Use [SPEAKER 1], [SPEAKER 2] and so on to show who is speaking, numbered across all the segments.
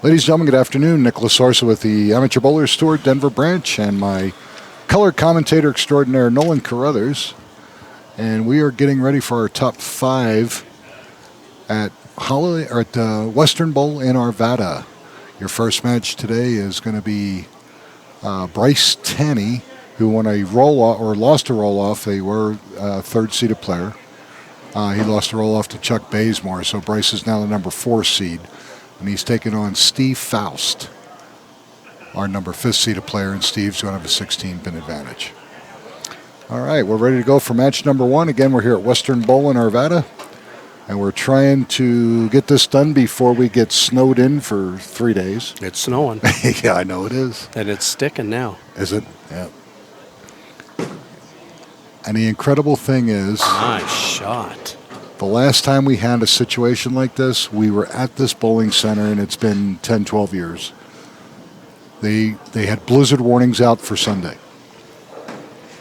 [SPEAKER 1] Ladies and gentlemen, good afternoon. Nicholas Sorsa with the Amateur Bowlers Store Denver branch and my color commentator extraordinaire, Nolan Carruthers. And we are getting ready for our top 5 at Western Bowl in Arvada. Your first match today is going to be Bryce Tanney, who won a roll-off or lost a roll-off. They were a third-seeded player. He lost a roll-off to Chuck Bazemore, so Bryce is now the number 4 seed. And he's taking on Steve Faust, our number 5th seeded player, and Steve's going to have a 16-pin advantage. All right, we're ready to go for match number 1. Again, we're here at Western Bowl in Arvada, and we're trying to get this done before we get snowed in for 3 days.
[SPEAKER 2] It's snowing.
[SPEAKER 1] Yeah, I know it is.
[SPEAKER 2] And it's sticking now.
[SPEAKER 1] Is it? Yeah. And the incredible thing is...
[SPEAKER 2] Nice shot.
[SPEAKER 1] The last time we had a situation like this, we were at this bowling center, and it's been 10, 12 years. They had blizzard warnings out for Sunday.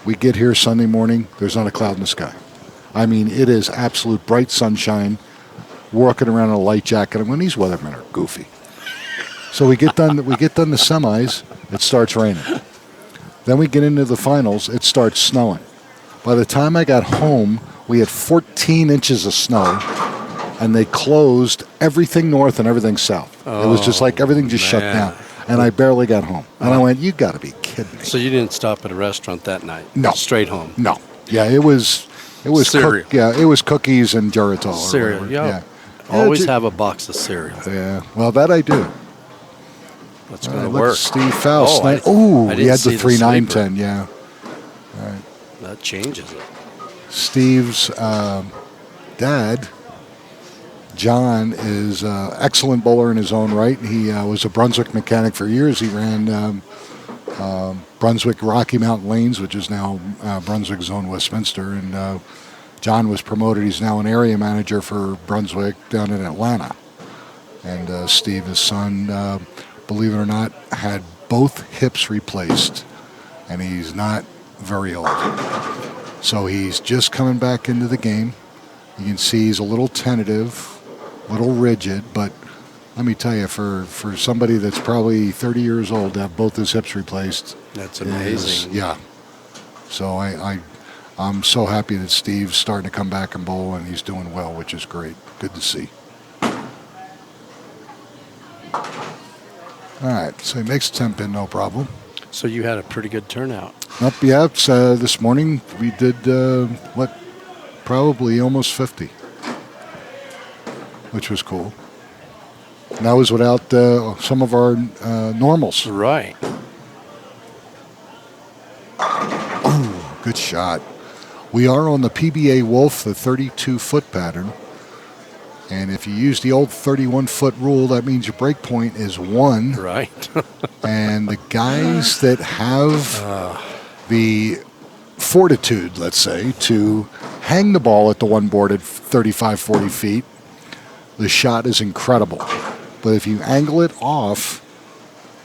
[SPEAKER 1] We get here Sunday morning, there's not a cloud in the sky. I mean, it is absolute bright sunshine, walking around in a light jacket. And when these weathermen are goofy. So we get done the semis, it starts raining. Then we get into the finals, it starts snowing. By the time I got home, we had 14 inches of snow, and they closed everything north and everything south. It was just like everything just shut down, and I barely got home. And I went, you got to be kidding me.
[SPEAKER 2] So you didn't stop at a restaurant that night?
[SPEAKER 1] No.
[SPEAKER 2] Straight home?
[SPEAKER 1] No. Yeah, it was
[SPEAKER 2] cereal.
[SPEAKER 1] It was cookies and Geritol.
[SPEAKER 2] Cereal, yeah. Always have a box of cereal.
[SPEAKER 1] Yeah, well, that I do.
[SPEAKER 2] That's going to work.
[SPEAKER 1] Steve Faust. He had the 3-9-10, yeah. All right.
[SPEAKER 2] That changes it.
[SPEAKER 1] Steve's dad, John, is an excellent bowler in his own right. He was a Brunswick mechanic for years. He ran Brunswick Rocky Mountain Lanes, which is now Brunswick Zone Westminster. And John was promoted. He's now an area manager for Brunswick down in Atlanta. And Steve, his son, believe it or not, had both hips replaced. And he's not very old. So he's just coming back into the game. You can see he's a little tentative, a little rigid, but let me tell you, for somebody that's probably 30 years old to have both his hips replaced.
[SPEAKER 2] That's amazing.
[SPEAKER 1] Yeah. So I'm so happy that Steve's starting to come back and bowl, and he's doing well, which is great. Good to see. All right, so he makes a 10-pin, no problem.
[SPEAKER 2] So you had a pretty good turnout.
[SPEAKER 1] This morning we did, probably almost 50, which was cool. And that was without some of our normals.
[SPEAKER 2] Right.
[SPEAKER 1] Oh, good shot. We are on the PBA Wolf, the 32-foot pattern. And if you use the old 31-foot rule, that means your break point is 1.
[SPEAKER 2] Right.
[SPEAKER 1] And the guys that have the fortitude, let's say, to hang the ball at the one board at 35, 40 feet, the shot is incredible. But if you angle it off,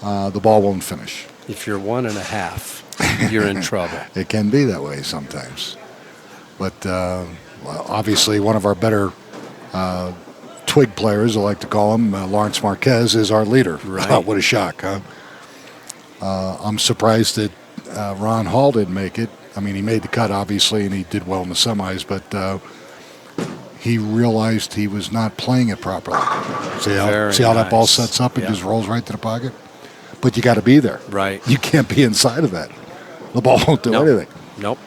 [SPEAKER 1] the ball won't finish.
[SPEAKER 2] If you're 1.5, you're in trouble.
[SPEAKER 1] It can be that way sometimes. But obviously one of our better twig players, I like to call him, Lawrence Marquez, is our leader.
[SPEAKER 2] Right.
[SPEAKER 1] What a shock, huh? I'm surprised that Ron Hall didn't make it. I mean, he made the cut, obviously, and he did well in the semis, but he realized he was not playing it properly. See how that ball sets up and just rolls right to the pocket? But you got to be there.
[SPEAKER 2] Right.
[SPEAKER 1] You can't be inside of that. The ball won't do anything.
[SPEAKER 2] Nope.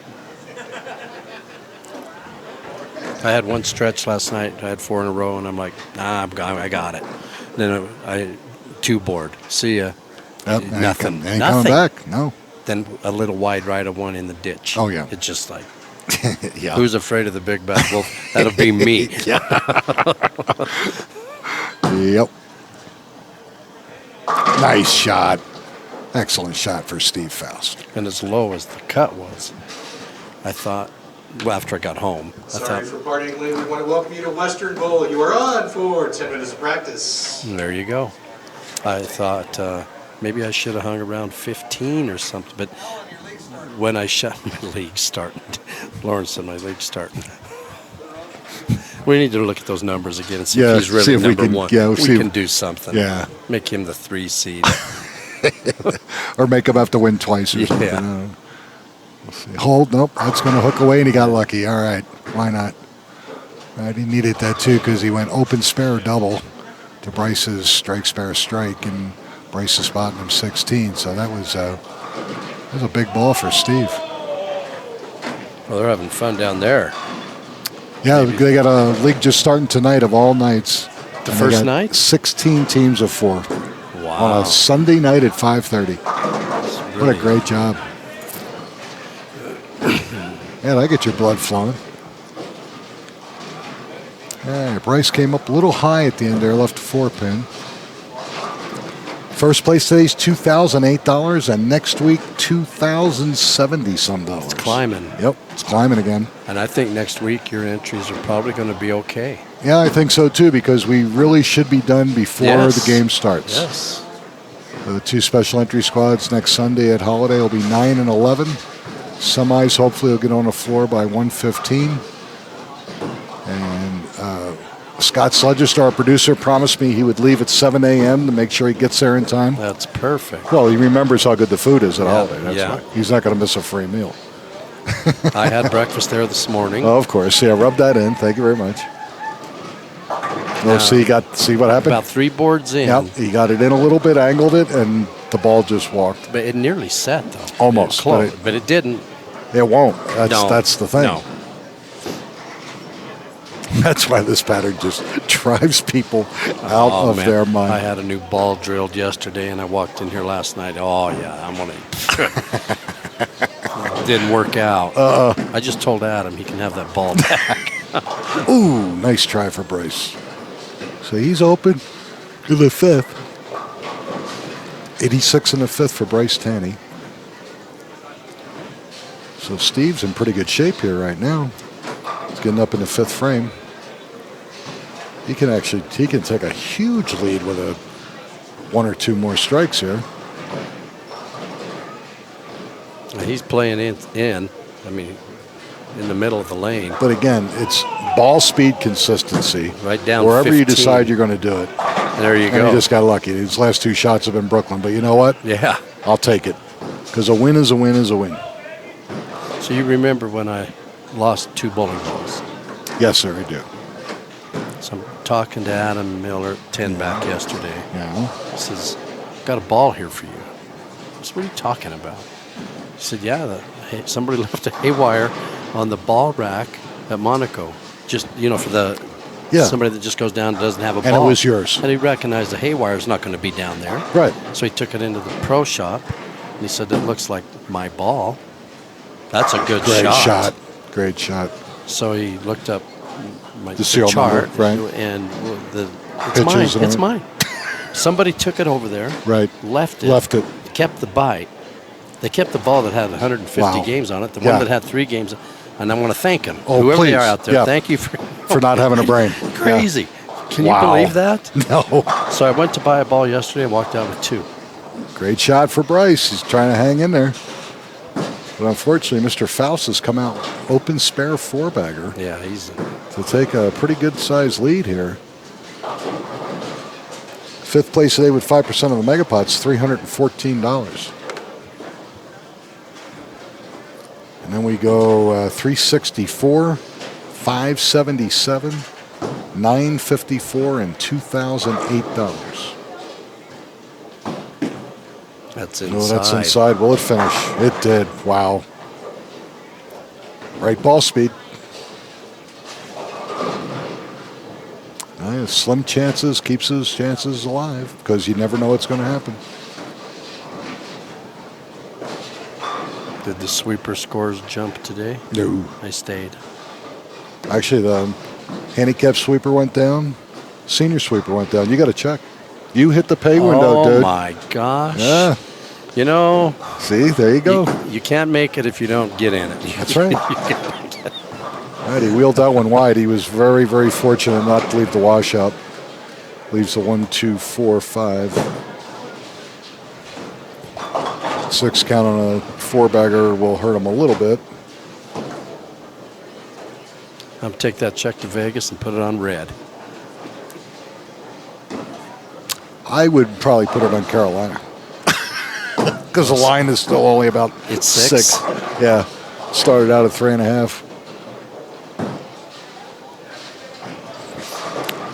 [SPEAKER 2] I had one stretch last night. I had 4 in a row, and I'm like, I got it. Then I 2 board. See ya.
[SPEAKER 1] Yep,
[SPEAKER 2] Nothing.
[SPEAKER 1] Ain't coming back. No.
[SPEAKER 2] Then a little wide right of one in the ditch.
[SPEAKER 1] Oh, yeah.
[SPEAKER 2] It's just like,
[SPEAKER 1] yeah.
[SPEAKER 2] Who's afraid of the big bad wolf? That'll be me.
[SPEAKER 1] Yep. Nice shot. Excellent shot for Steve Faust.
[SPEAKER 2] And as low as the cut was, I thought, well, after I got home.
[SPEAKER 3] Sorry for partying late. We want to welcome you to Western Bowl. You are on for 10 minutes of practice.
[SPEAKER 2] There you go. I thought maybe I should have hung around 15 or something, but when I shot my league starting, Lawrence said my league starting. We need to look at those numbers again and see
[SPEAKER 1] Yeah,
[SPEAKER 2] if he's really
[SPEAKER 1] see if we
[SPEAKER 2] number
[SPEAKER 1] can-
[SPEAKER 2] one.
[SPEAKER 1] yeah, we'll
[SPEAKER 2] we
[SPEAKER 1] see if-
[SPEAKER 2] can do something.
[SPEAKER 1] Yeah.
[SPEAKER 2] Make him the 3 seed.
[SPEAKER 1] Or make him have to win twice or
[SPEAKER 2] Yeah.
[SPEAKER 1] something. We'll see. Hold, nope, that's going to hook away, and he got lucky. All right, why not? All right, he needed that too because he went open spare double to Bryce's strike spare strike, and Bryce is spotting him 16. So that was a big ball for Steve.
[SPEAKER 2] Well, they're having fun down there.
[SPEAKER 1] Yeah, they got a league just starting tonight of all nights.
[SPEAKER 2] The
[SPEAKER 1] And they
[SPEAKER 2] first
[SPEAKER 1] got
[SPEAKER 2] night?
[SPEAKER 1] 16 teams of 4
[SPEAKER 2] Wow.
[SPEAKER 1] on a Sunday night at 5:30. What a great job. Yeah, I get your blood flowing. Yeah, Bryce came up a little high at the end there, left a 4-pin. First place today's $2,008, and next week $2,070 some dollars.
[SPEAKER 2] It's climbing.
[SPEAKER 1] Yep, it's climbing again.
[SPEAKER 2] And I think next week your entries are probably going to be okay.
[SPEAKER 1] Yeah, I think so too, because we really should be done before
[SPEAKER 2] Yes.
[SPEAKER 1] the game starts.
[SPEAKER 2] Yes.
[SPEAKER 1] The 2 special entry squads next Sunday at Holiday will be 9 and 11. Semis hopefully will get on the floor by 1:15. And Scott Sludgester, our producer, promised me he would leave at 7 a.m. to make sure he gets there in time.
[SPEAKER 2] That's perfect.
[SPEAKER 1] Well, he remembers how good the food is at
[SPEAKER 2] Yeah,
[SPEAKER 1] Holiday. That's
[SPEAKER 2] yeah.
[SPEAKER 1] why. He's not going to miss a free meal.
[SPEAKER 2] I had breakfast there this morning.
[SPEAKER 1] Oh, of course. Yeah, rub that in. Thank you very much.
[SPEAKER 2] Now,
[SPEAKER 1] See what happened?
[SPEAKER 2] About 3 boards in.
[SPEAKER 1] Yep, he got it in a little bit, angled it, and the ball just walked.
[SPEAKER 2] But it nearly set, though.
[SPEAKER 1] Almost,
[SPEAKER 2] It was close,
[SPEAKER 1] but
[SPEAKER 2] but it didn't.
[SPEAKER 1] It won't.
[SPEAKER 2] No.
[SPEAKER 1] That's the thing.
[SPEAKER 2] No.
[SPEAKER 1] That's why this pattern just drives people out
[SPEAKER 2] Oh,
[SPEAKER 1] of
[SPEAKER 2] man.
[SPEAKER 1] their mind.
[SPEAKER 2] I had a new ball drilled yesterday, and I walked in here last night. Oh, yeah, I'm going to... Didn't work out. I just told Adam he can have that ball back.
[SPEAKER 1] Ooh, nice try for Bryce. So he's open to the 5th. 86 in the 5th for Bryce Tanny. So Steve's in pretty good shape here right now. He's getting up in the 5th frame. He can take a huge lead with a 1 or 2 more strikes here.
[SPEAKER 2] He's playing in the middle of the lane.
[SPEAKER 1] But again, it's ball speed consistency.
[SPEAKER 2] Right down
[SPEAKER 1] Wherever you
[SPEAKER 2] 15.
[SPEAKER 1] decide you're going to do it.
[SPEAKER 2] There you
[SPEAKER 1] And
[SPEAKER 2] go.
[SPEAKER 1] he just got lucky. His last 2 shots have been Brooklyn. But you know what?
[SPEAKER 2] Yeah.
[SPEAKER 1] I'll take it. Because a win is a win is a win.
[SPEAKER 2] So you remember when I lost 2 bowling balls?
[SPEAKER 1] Yes, sir, I do.
[SPEAKER 2] So I'm talking to Adam Miller, 10 back yesterday.
[SPEAKER 1] Yeah.
[SPEAKER 2] He says, "Got a ball here for you." I said, "What are you talking about?" He said, "Yeah, somebody left a haywire on the ball rack at Monaco. Just, for the somebody that just goes down and doesn't have a ball."
[SPEAKER 1] And it was yours.
[SPEAKER 2] And he recognized the haywire is not going to be down there.
[SPEAKER 1] Right.
[SPEAKER 2] So he took it into the pro shop, and he said, "It looks like my ball. That's a good
[SPEAKER 1] Great
[SPEAKER 2] shot."
[SPEAKER 1] shot. Great shot.
[SPEAKER 2] So he looked up the
[SPEAKER 1] serial
[SPEAKER 2] chart,
[SPEAKER 1] number, right.
[SPEAKER 2] and it's
[SPEAKER 1] Pictures
[SPEAKER 2] mine.
[SPEAKER 1] and
[SPEAKER 2] It's
[SPEAKER 1] everything.
[SPEAKER 2] mine. Somebody took it over there,
[SPEAKER 1] Right.
[SPEAKER 2] left it, kept the bite. They kept the ball that had 150
[SPEAKER 1] Wow.
[SPEAKER 2] games on it. The
[SPEAKER 1] Yeah.
[SPEAKER 2] one that had 3 games, and I want to thank them.
[SPEAKER 1] Oh,
[SPEAKER 2] Whoever they
[SPEAKER 1] please.
[SPEAKER 2] are out there,
[SPEAKER 1] Yeah.
[SPEAKER 2] thank you for
[SPEAKER 1] For not having a brain.
[SPEAKER 2] crazy. Can
[SPEAKER 1] Wow.
[SPEAKER 2] you believe that?
[SPEAKER 1] Yeah. No.
[SPEAKER 2] So I went to buy a ball yesterday and walked out with 2.
[SPEAKER 1] Great shot for Bryce. He's trying to hang in there. But unfortunately, Mr. Faust has come out open spare 4-bagger
[SPEAKER 2] Yeah, he's
[SPEAKER 1] to take a pretty good sized lead here. 5th place today with 5% of the megapots, $314. And then we go 364, 577, 954, and $2,008.
[SPEAKER 2] that's inside.
[SPEAKER 1] No, that's inside. Will it finish? It did. Wow. Right ball speed. Slim chances, keeps his chances alive because you never know what's going to happen.
[SPEAKER 2] Did the sweeper scores jump today?
[SPEAKER 1] No.
[SPEAKER 2] I stayed.
[SPEAKER 1] Actually, the handicap sweeper went down. Senior sweeper went down. You got to check. You hit the pay window, dude.
[SPEAKER 2] Oh, my gosh.
[SPEAKER 1] Yeah. See, there you go.
[SPEAKER 2] You can't make it if you don't get in it.
[SPEAKER 1] That's right. Right, he wheeled that one wide. He was very, very fortunate not to leave the washout. Leaves the 1, 2, 4, 5. 6 count on a 4-bagger will hurt him a little bit.
[SPEAKER 2] I'm take that check to Vegas and put it on red.
[SPEAKER 1] I would probably put it on Carolina. Because the line is still only about
[SPEAKER 2] It's 6.
[SPEAKER 1] Yeah. Started out at 3.5.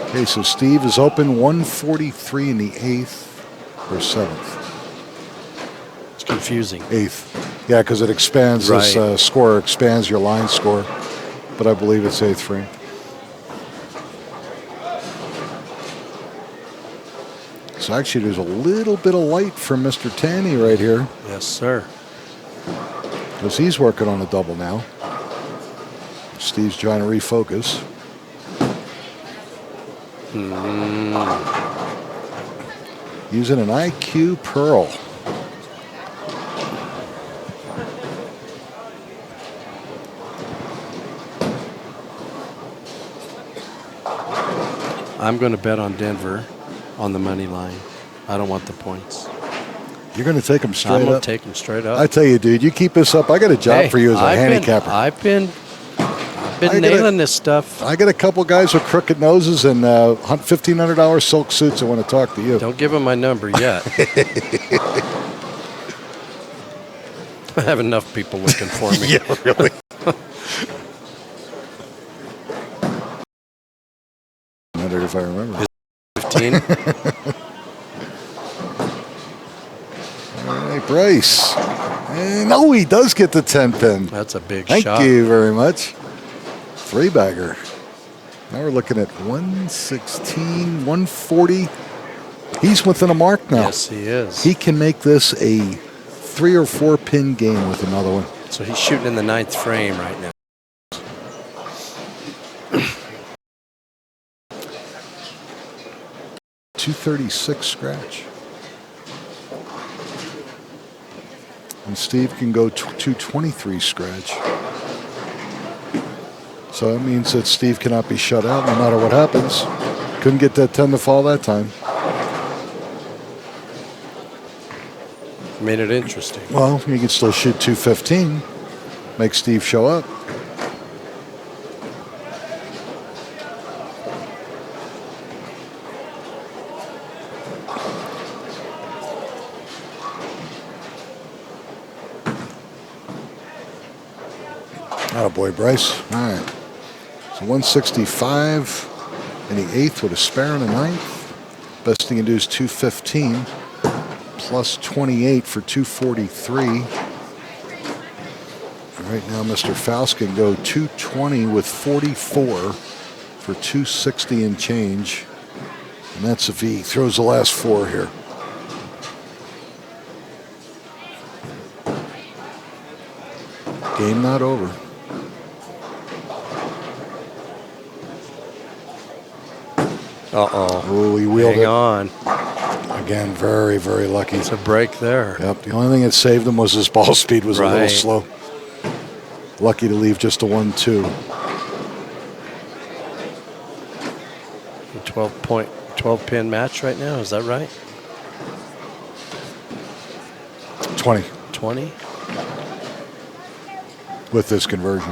[SPEAKER 1] Okay, so Steve is open 143 in the 8th or 7th.
[SPEAKER 2] It's confusing.
[SPEAKER 1] 8th. Yeah, because it expands
[SPEAKER 2] Right.
[SPEAKER 1] this score, expands your line score. But I believe it's 8th frame. So actually, there's a little bit of light from Mr. Tanny right here.
[SPEAKER 2] Yes, sir.
[SPEAKER 1] Because he's working on a double now. Steve's trying to refocus. Using an IQ Pearl.
[SPEAKER 2] I'm going to bet on Denver on the money line. I don't want the points.
[SPEAKER 1] You're going to take them straight
[SPEAKER 2] I'm going
[SPEAKER 1] up?
[SPEAKER 2] to take them straight up.
[SPEAKER 1] I tell you, dude, you keep this up. I got a job for you as a handicapper.
[SPEAKER 2] I've been nailing this stuff.
[SPEAKER 1] I got a couple guys with crooked noses and $1,500 silk suits. I want to talk to you.
[SPEAKER 2] Don't give them my number yet. I have enough people looking for me.
[SPEAKER 1] Yeah, really. I wonder if I remember.
[SPEAKER 2] 15.
[SPEAKER 1] All right, Bryce. And he does get the 10 pin.
[SPEAKER 2] That's a big
[SPEAKER 1] Thank
[SPEAKER 2] shot.
[SPEAKER 1] you very much. 3-bagger. Now we're looking at 116, 140. He's within a mark now.
[SPEAKER 2] Yes, he is.
[SPEAKER 1] He can make this a 3 or 4 pin game with another one.
[SPEAKER 2] So he's shooting in the 9th frame right now.
[SPEAKER 1] .236 scratch. And Steve can go 223 scratch. So that means that Steve cannot be shut out no matter what happens. Couldn't get that 10 to fall that time.
[SPEAKER 2] Made it interesting.
[SPEAKER 1] Well, you can still shoot 215. Make Steve show up. Attaboy, Bryce. All right. So 165 in the 8th with a spare in the 9th. Best thing you can do is 215 plus 28 for 243. Right now, Mr. Faust can go 220 with 44 for 260 and change. And that's if he throws the last 4 here. Game not over.
[SPEAKER 2] Uh-oh.
[SPEAKER 1] Oh, he wheeled
[SPEAKER 2] Hang
[SPEAKER 1] it.
[SPEAKER 2] on.
[SPEAKER 1] Again, very, very lucky.
[SPEAKER 2] It's a break there.
[SPEAKER 1] Yep. The only thing that saved him was his ball speed was a little
[SPEAKER 2] Right.
[SPEAKER 1] slow. Lucky to leave just a 1-2.
[SPEAKER 2] 12 pin match right now. Is that right?
[SPEAKER 1] 20
[SPEAKER 2] 20.
[SPEAKER 1] with this conversion,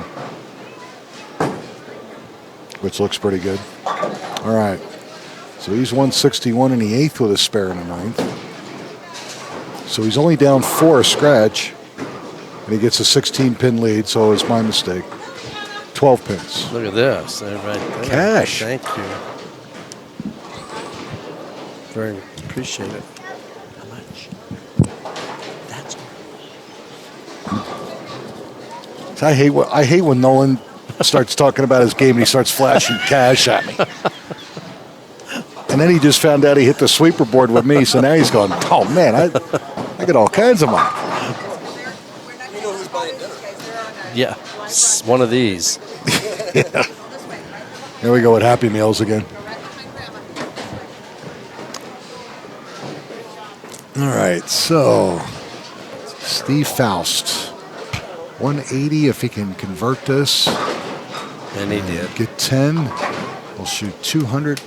[SPEAKER 1] which looks pretty good. All right. So he's 161 in the 8th with a spare in the 9th. So he's only down 4 scratch, and he gets a 16-pin lead, so it's my mistake. 12 pins.
[SPEAKER 2] Look at this. They're right there.
[SPEAKER 1] Cash.
[SPEAKER 2] Thank you. Very appreciate it. How much? That's
[SPEAKER 1] I hate when Nolan starts talking about his game and he starts flashing cash at me. And then he just found out he hit the sweeper board with me, so now he's going, oh man, I got all kinds of money.
[SPEAKER 2] yeah. One of these.
[SPEAKER 1] Yeah. Here we go with Happy Meals again. All right, so Steve Faust, 180 if he can convert this.
[SPEAKER 2] And he did.
[SPEAKER 1] Get 10. We'll shoot 200.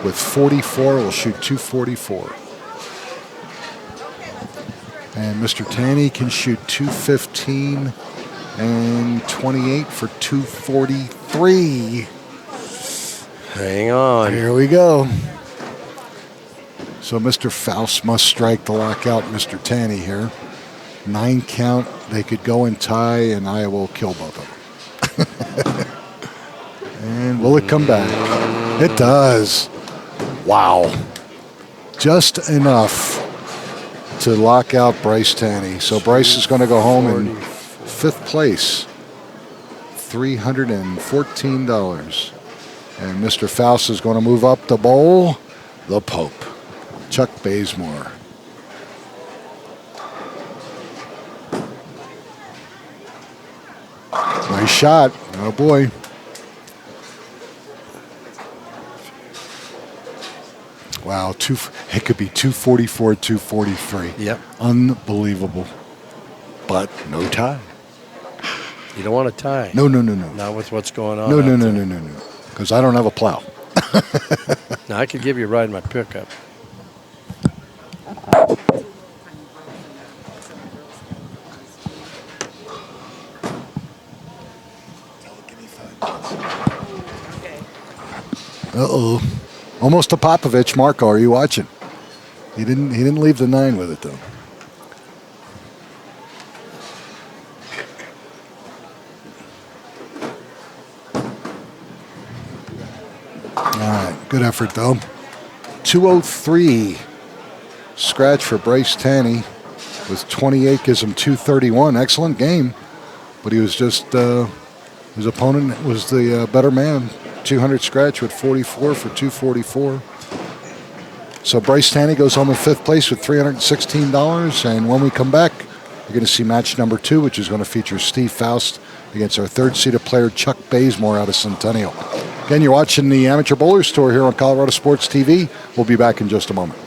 [SPEAKER 1] With 44, we'll shoot 244. And Mr. Tanny can shoot 215 and 28 for 243. 3.
[SPEAKER 2] Hang on.
[SPEAKER 1] Here we go. So Mr. Faust must strike to lock out Mr. Tanny here. 9 count. They could go and tie, and I will kill both of them. And will it come back? It does. Wow. Just enough to lock out Bryce Tanny. So Bryce is going to go home in 5th place. $314. And Mr. Faust is going to move up to bowl the Pope, Chuck Bazemore. Nice shot. Oh, boy. Wow, it could be 244, 243.
[SPEAKER 2] Yep.
[SPEAKER 1] Unbelievable. But no tie.
[SPEAKER 2] You don't want to tie.
[SPEAKER 1] No.
[SPEAKER 2] Not with what's going on.
[SPEAKER 1] No. Because I don't have a plow.
[SPEAKER 2] Now, I could give you a ride in my pickup.
[SPEAKER 1] Uh-oh. Almost to Popovich. Marco, are you watching? He didn't leave the 9 with it, though. All right, good effort, though. 203 scratch for Bryce Tanny with 28 gives him 231. Excellent game, but he was just his opponent was the better man. 200 scratch with 44 for 244. So Bryce Tanny goes home in 5th place with $316. And when we come back, you're going to see match number 2, which is going to feature Steve Faust against our 3rd-seeded player Chuck Bazemore out of Centennial. Again, you're watching the Amateur Bowlers Tour here on Colorado Sports TV. We'll be back in just a moment.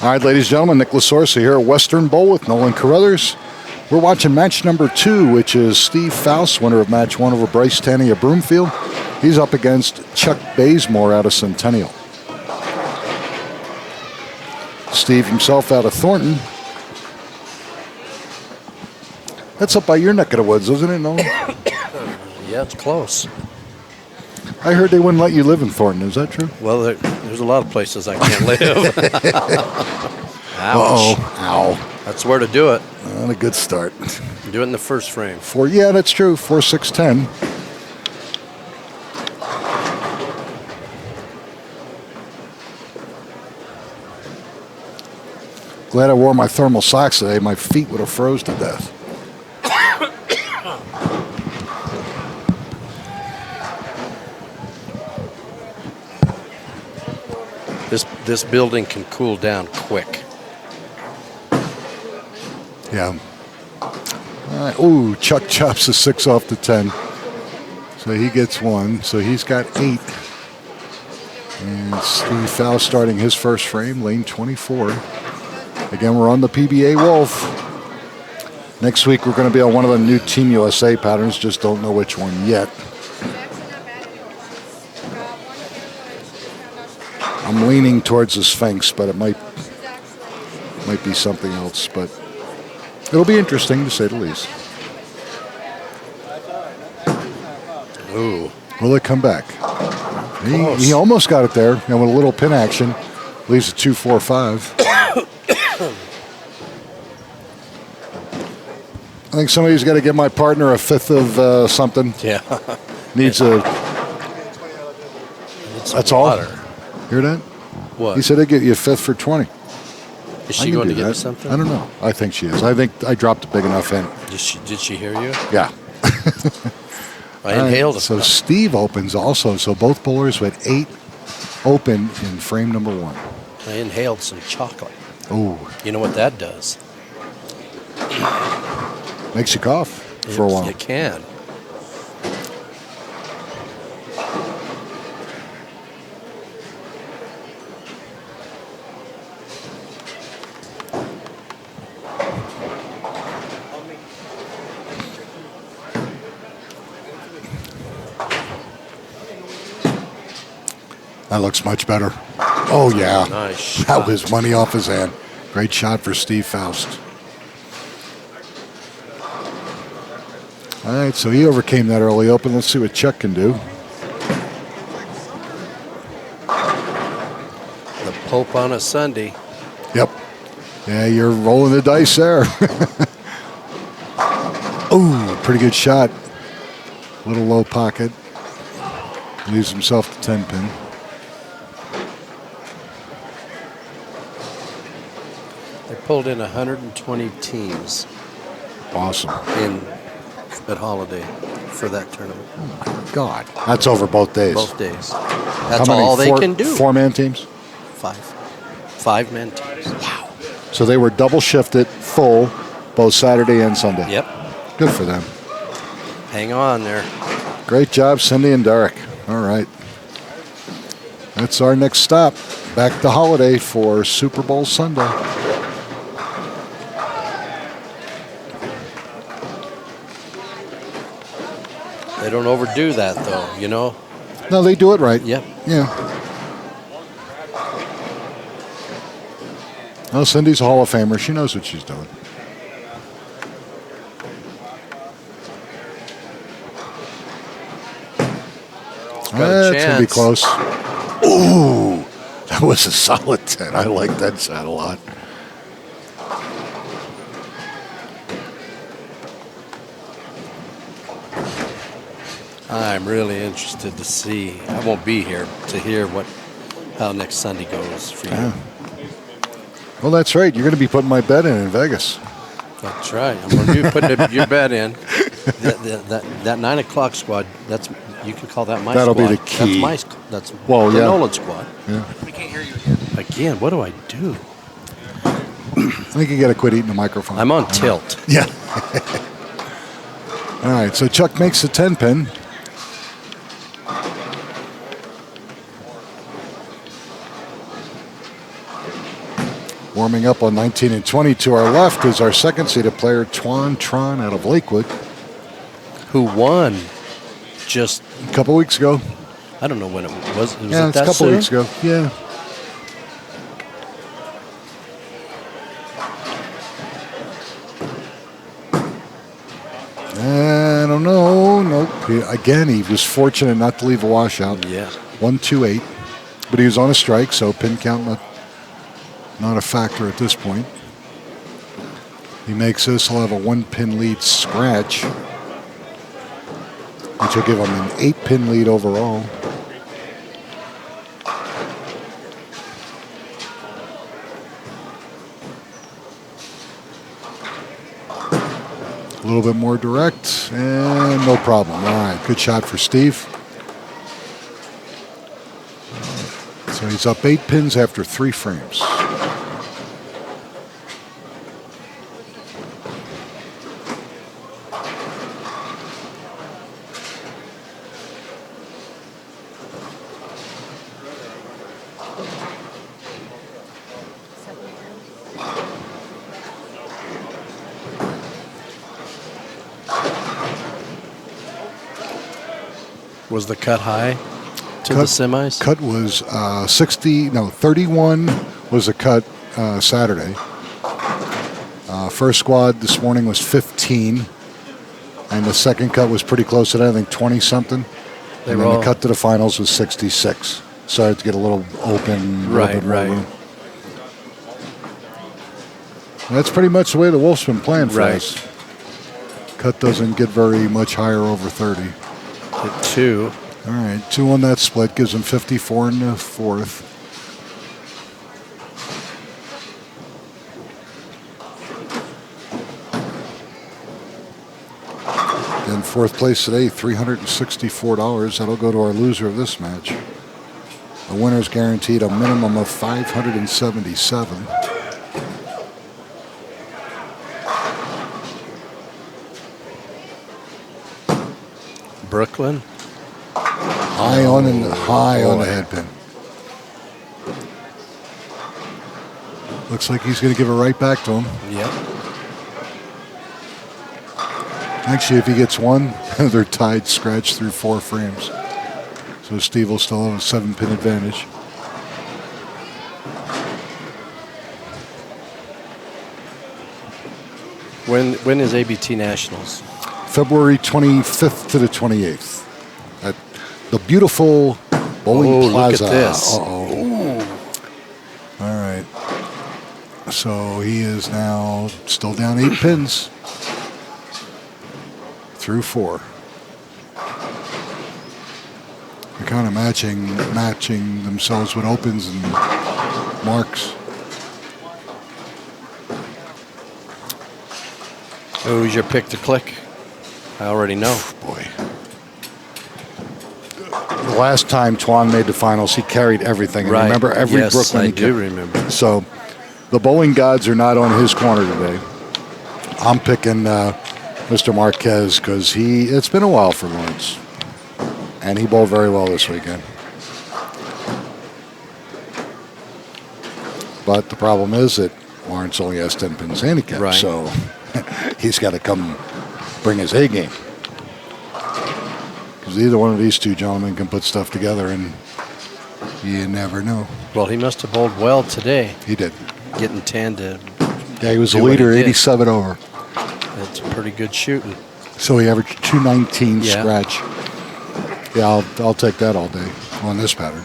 [SPEAKER 1] All right, ladies and gentlemen, Nick Lasorsa here at Western Bowl with Nolan Carruthers. We're watching match number 2, which is Steve Faust, winner of match 1 over Bryce Tanney of Broomfield. He's up against Chuck Bazemore out of Centennial. Steve himself out of Thornton. That's up by your neck of the woods, isn't it, Nolan?
[SPEAKER 2] Yeah, it's close.
[SPEAKER 1] I heard they wouldn't let you live in Thornton. Is that true?
[SPEAKER 2] Well, there's a lot of places I can't live. Ouch.
[SPEAKER 1] Uh-oh. Ow.
[SPEAKER 2] That's where to do it.
[SPEAKER 1] Not a good start.
[SPEAKER 2] Do it in the first frame.
[SPEAKER 1] Yeah, that's true. 4-6-10. Glad I wore my thermal socks today. My feet would have froze to death.
[SPEAKER 2] This building can cool down quick.
[SPEAKER 1] Yeah. All right. Ooh, Chuck chops a 6 off the 10. So he gets 1. So he's got 8. And Steve Faust starting his first frame, lane 24. Again, we're on the PBA Wolf. Next week, we're going to be on one of the new Team USA patterns. Just don't know which one yet. I'm leaning towards the Sphinx, but it might be something else. But it'll be interesting, to say the least.
[SPEAKER 2] Ooh.
[SPEAKER 1] Will it come back? He almost got it there, and with a little pin action, leaves it 2-4-5. I think somebody's got to give my partner a 5th of something.
[SPEAKER 2] Yeah.
[SPEAKER 1] Needs a. That's all.
[SPEAKER 2] Water.
[SPEAKER 1] Hear that?
[SPEAKER 2] What?
[SPEAKER 1] He said they'd get you a 5th for 20.
[SPEAKER 2] Is she going to give
[SPEAKER 1] that.
[SPEAKER 2] me something?
[SPEAKER 1] I don't know. I think she is. I think I dropped a big enough hint.
[SPEAKER 2] Did she hear you?
[SPEAKER 1] Yeah.
[SPEAKER 2] I inhaled it.
[SPEAKER 1] So Steve opens also. So both bowlers with 8 open in frame number 1.
[SPEAKER 2] I inhaled some chocolate.
[SPEAKER 1] Oh.
[SPEAKER 2] You know what that does?
[SPEAKER 1] Makes you cough for a while.
[SPEAKER 2] It can.
[SPEAKER 1] That looks much better. Oh, yeah.
[SPEAKER 2] Nice shot.
[SPEAKER 1] That was money off his hand. Great shot for Steve Faust. All right, so he overcame that early open. Let's see what Chuck can do.
[SPEAKER 2] The Pope on a Sunday.
[SPEAKER 1] Yep. Yeah, you're rolling the dice there. Ooh, pretty good shot. Little low pocket. Leaves himself the 10-pin.
[SPEAKER 2] They pulled in 120 teams
[SPEAKER 1] Awesome.
[SPEAKER 2] at Holiday for that tournament.
[SPEAKER 1] Oh, my God. That's over both days.
[SPEAKER 2] Both days.
[SPEAKER 1] How
[SPEAKER 2] That's
[SPEAKER 1] many?
[SPEAKER 2] all they can do.
[SPEAKER 1] 4-man teams?
[SPEAKER 2] 5. 5-man teams.
[SPEAKER 1] Wow. So they were double shifted full both Saturday and Sunday.
[SPEAKER 2] Yep.
[SPEAKER 1] Good for them.
[SPEAKER 2] Hang on there.
[SPEAKER 1] Great job, Cindy and Derek. All right. That's our next stop. Back to Holiday for Super Bowl Sunday.
[SPEAKER 2] They don't overdo that, though, you know?
[SPEAKER 1] No, they do it right.
[SPEAKER 2] Yep.
[SPEAKER 1] Yeah. Well, Cindy's a Hall of Famer. She knows what she's doing. That's going to be close. Ooh, that was a solid 10. I like that shot a lot.
[SPEAKER 2] I'm really interested to see. I won't be here to hear how next Sunday goes for you.
[SPEAKER 1] Yeah. Well, that's right. You're going to be putting my bet in Vegas.
[SPEAKER 2] That's right. I'm going to be putting your bet in. That 9 o'clock squad. You can call that my
[SPEAKER 1] That'll
[SPEAKER 2] squad.
[SPEAKER 1] be the key.
[SPEAKER 2] That's the
[SPEAKER 1] yeah.
[SPEAKER 2] Nolan squad.
[SPEAKER 1] Yeah.
[SPEAKER 3] We can't hear you again.
[SPEAKER 2] Again, what do I do?
[SPEAKER 1] I think you got to quit eating the microphone.
[SPEAKER 2] I'm on tilt.
[SPEAKER 1] Yeah. All right. So Chuck makes the 10-pin. Warming up on 19 and 20 to our left is our second-seeded player, Twan Tron out of Lakewood.
[SPEAKER 2] Who won just
[SPEAKER 1] A couple weeks ago.
[SPEAKER 2] I don't know when it was.
[SPEAKER 1] Yeah, it's a
[SPEAKER 2] that
[SPEAKER 1] couple
[SPEAKER 2] soon?
[SPEAKER 1] weeks ago. Yeah. I don't know. Nope. Again, he was fortunate not to leave a washout.
[SPEAKER 2] Yeah.
[SPEAKER 1] 1-2-8. But he was on a strike, so pin count not a factor at this point. He makes this, he'll have a 1-pin lead scratch, which will give him an 8-pin lead overall. A little bit more direct, and no problem. All right, good shot for Steve. So he's up 8 pins after 3 frames.
[SPEAKER 2] Was the cut high to the semis?
[SPEAKER 1] Cut was 31 was a cut Saturday. First squad this morning was 15, and the second cut was pretty close to that, I think 20-something. And then the cut to the finals was 66. Started to get a little open.
[SPEAKER 2] Right.
[SPEAKER 1] That's pretty much the way the Wolf's been playing for
[SPEAKER 2] Right.
[SPEAKER 1] us. Cut doesn't get very much higher over 30.
[SPEAKER 2] Hit 2.
[SPEAKER 1] All right, 2 on that split gives him 54 in the fourth. Then fourth place today, $364. That'll go to our loser of this match. The winner's guaranteed a minimum of $577.
[SPEAKER 2] Brooklyn.
[SPEAKER 1] High on the headpin. Looks like he's going to give it right back to him.
[SPEAKER 2] Yep.
[SPEAKER 1] Actually, if he gets one, they're tied, scratch through 4 frames. So Steve will still have a 7-pin advantage.
[SPEAKER 2] When is ABT Nationals?
[SPEAKER 1] February 25th to the 28th at the beautiful Bowling Plaza.
[SPEAKER 2] Look at this.
[SPEAKER 1] All right. So he is now still down 8 pins through 4. They're kind of matching themselves with opens and marks.
[SPEAKER 2] Who's your pick to click? I already know.
[SPEAKER 1] Boy. The last time Twan made the finals, he carried everything. And remember every Brooklyn
[SPEAKER 2] I
[SPEAKER 1] he
[SPEAKER 2] do remember.
[SPEAKER 1] So the bowling gods are not on his corner today. I'm picking Mr. Marquez because it's been a while for Lawrence. And he bowled very well this weekend. But the problem is that Lawrence only has 10 pins handicap.
[SPEAKER 2] Right.
[SPEAKER 1] So he's got to come bring his A game. Because either one of these two gentlemen can put stuff together, and you never know.
[SPEAKER 2] Well, he must have bowled well today.
[SPEAKER 1] He did.
[SPEAKER 2] Getting 10 to.
[SPEAKER 1] Yeah, he was the
[SPEAKER 2] do what he
[SPEAKER 1] leader,
[SPEAKER 2] did.
[SPEAKER 1] 87 over.
[SPEAKER 2] That's pretty good shooting.
[SPEAKER 1] So he averaged 219
[SPEAKER 2] Yeah.
[SPEAKER 1] scratch. Yeah, I'll take that all day on this pattern.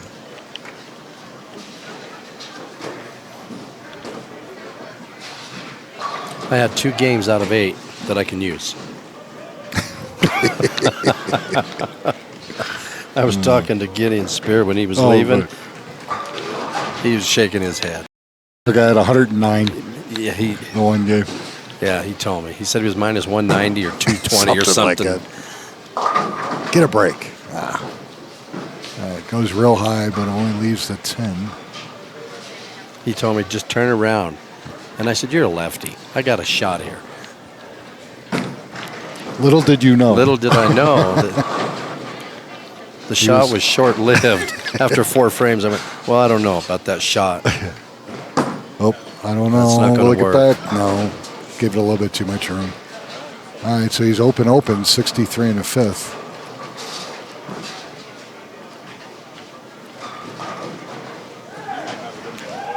[SPEAKER 2] I had 2 games out of 8 that I can use. I was talking to Gideon Spear when he was leaving.
[SPEAKER 1] But
[SPEAKER 2] He was shaking his head.
[SPEAKER 1] the guy had 109
[SPEAKER 2] Yeah,
[SPEAKER 1] in one game.
[SPEAKER 2] he told me. He said he was minus 190 or 220 or something.
[SPEAKER 1] Like that. Get a break. It goes real high, but only leaves the 10.
[SPEAKER 2] He told me, just turn around. And I said, you're a lefty. I got a shot here.
[SPEAKER 1] Little did you know.
[SPEAKER 2] Little did I know that the shot was short-lived. After 4 frames, I went, well, I don't know about that shot.
[SPEAKER 1] Oh, I don't know.
[SPEAKER 2] That's not gonna
[SPEAKER 1] Look
[SPEAKER 2] work.
[SPEAKER 1] at that. No. Give it a little bit too much room. All right, so he's open, 63 in the fifth.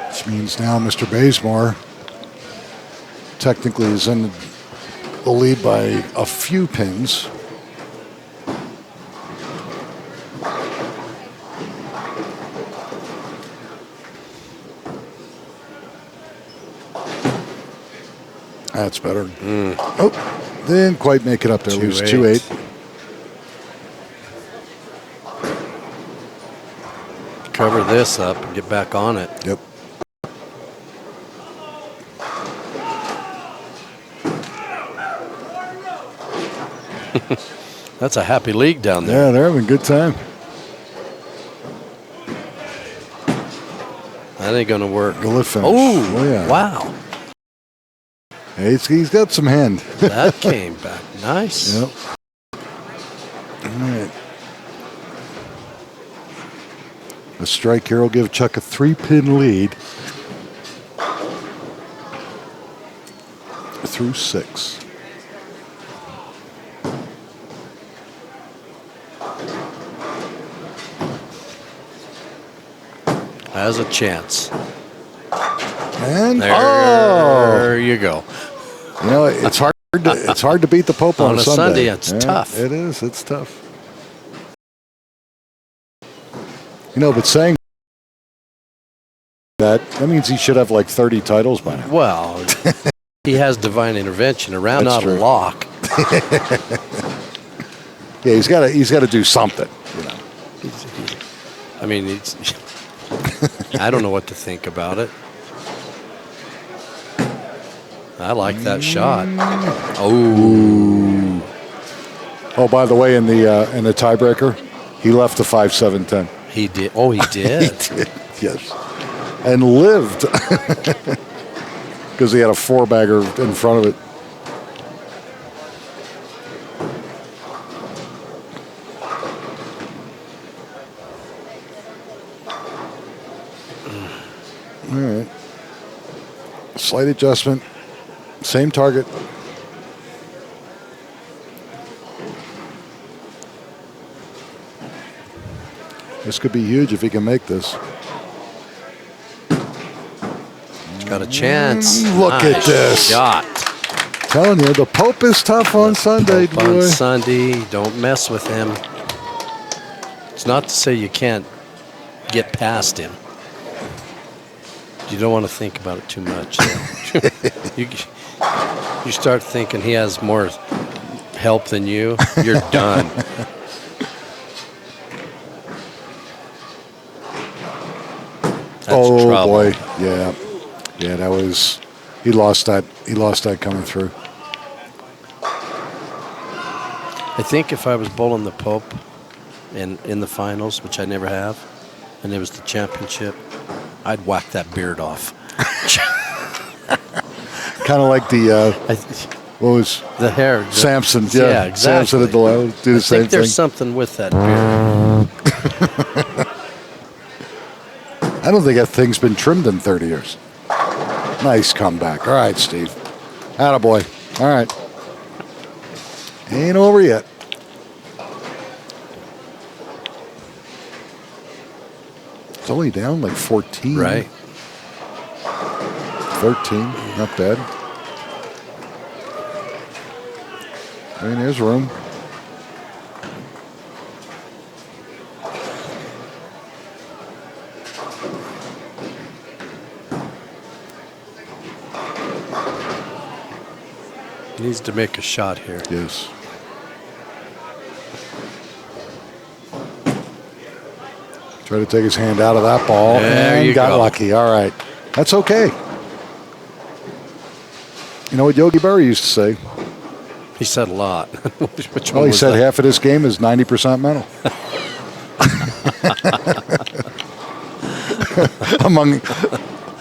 [SPEAKER 1] Which means now Mr. Bazemore technically is in the lead by a few pins. That's better. Oh, didn't quite make it up there. It was 2-8.
[SPEAKER 2] Cover this up and get back on it.
[SPEAKER 1] Yep.
[SPEAKER 2] That's a happy league down there.
[SPEAKER 1] Yeah, they're having a good time.
[SPEAKER 2] That ain't gonna work.
[SPEAKER 1] Go lift finish.
[SPEAKER 2] Oh,
[SPEAKER 1] yeah.
[SPEAKER 2] wow.
[SPEAKER 1] Hey, he's got some hand.
[SPEAKER 2] That came back. Nice.
[SPEAKER 1] Yep. All right. A strike here will give Chuck a 3-pin lead through 6.
[SPEAKER 2] Has a chance.
[SPEAKER 1] And
[SPEAKER 2] There you go.
[SPEAKER 1] You know, it's hard to beat the Pope on
[SPEAKER 2] On a Sunday, it's tough.
[SPEAKER 1] It is. It's tough. You know, but saying that means he should have like 30 titles by now.
[SPEAKER 2] Well, he has divine intervention around
[SPEAKER 1] That's
[SPEAKER 2] out
[SPEAKER 1] true.
[SPEAKER 2] of lock.
[SPEAKER 1] Yeah, he's got to do something. You know.
[SPEAKER 2] I mean, it's, I don't know what to think about it. I like that shot. Oh.
[SPEAKER 1] Oh, by the way, in the tiebreaker, he left the 5-7-10.
[SPEAKER 2] He did. Oh, he did.
[SPEAKER 1] He did, yes, and lived because he had a 4-bagger in front of it. All right, slight adjustment, same target. This could be huge if he can make this.
[SPEAKER 2] He's got a chance.
[SPEAKER 1] Look at this.
[SPEAKER 2] Shot.
[SPEAKER 1] Telling you, the Pope is tough on Sunday,
[SPEAKER 2] Pope
[SPEAKER 1] boy.
[SPEAKER 2] on Sunday. Don't mess with him. It's not to say you can't get past him. You don't want to think about it too much. you start thinking he has more help than you, you're done. That's trouble.
[SPEAKER 1] Boy, yeah, that was. He lost that coming through.
[SPEAKER 2] I think if I was bowling the Pope in the finals, which I never have, and it was the championship, I'd whack that beard off.
[SPEAKER 1] Kind of like the what was
[SPEAKER 2] the hair.
[SPEAKER 1] Samson?
[SPEAKER 2] Yeah, exactly.
[SPEAKER 1] Samson at the low do the
[SPEAKER 2] I
[SPEAKER 1] same
[SPEAKER 2] think there's
[SPEAKER 1] thing.
[SPEAKER 2] something with that beard.
[SPEAKER 1] I don't think that thing's been trimmed in 30 years. Nice comeback. All right, Steve. Attaboy. All right. Ain't over yet. It's only down like 14.
[SPEAKER 2] Right.
[SPEAKER 1] 13. Not bad. I mean, there's room.
[SPEAKER 2] Needs to make a shot here.
[SPEAKER 1] Yes. Try to take his hand out of that ball
[SPEAKER 2] There
[SPEAKER 1] and
[SPEAKER 2] you
[SPEAKER 1] got
[SPEAKER 2] go.
[SPEAKER 1] lucky. All right. That's okay. You know what Yogi Berra used to say?
[SPEAKER 2] He said a lot. Which
[SPEAKER 1] Well,
[SPEAKER 2] one
[SPEAKER 1] he
[SPEAKER 2] was
[SPEAKER 1] said
[SPEAKER 2] that?
[SPEAKER 1] half of this game is 90% mental. Among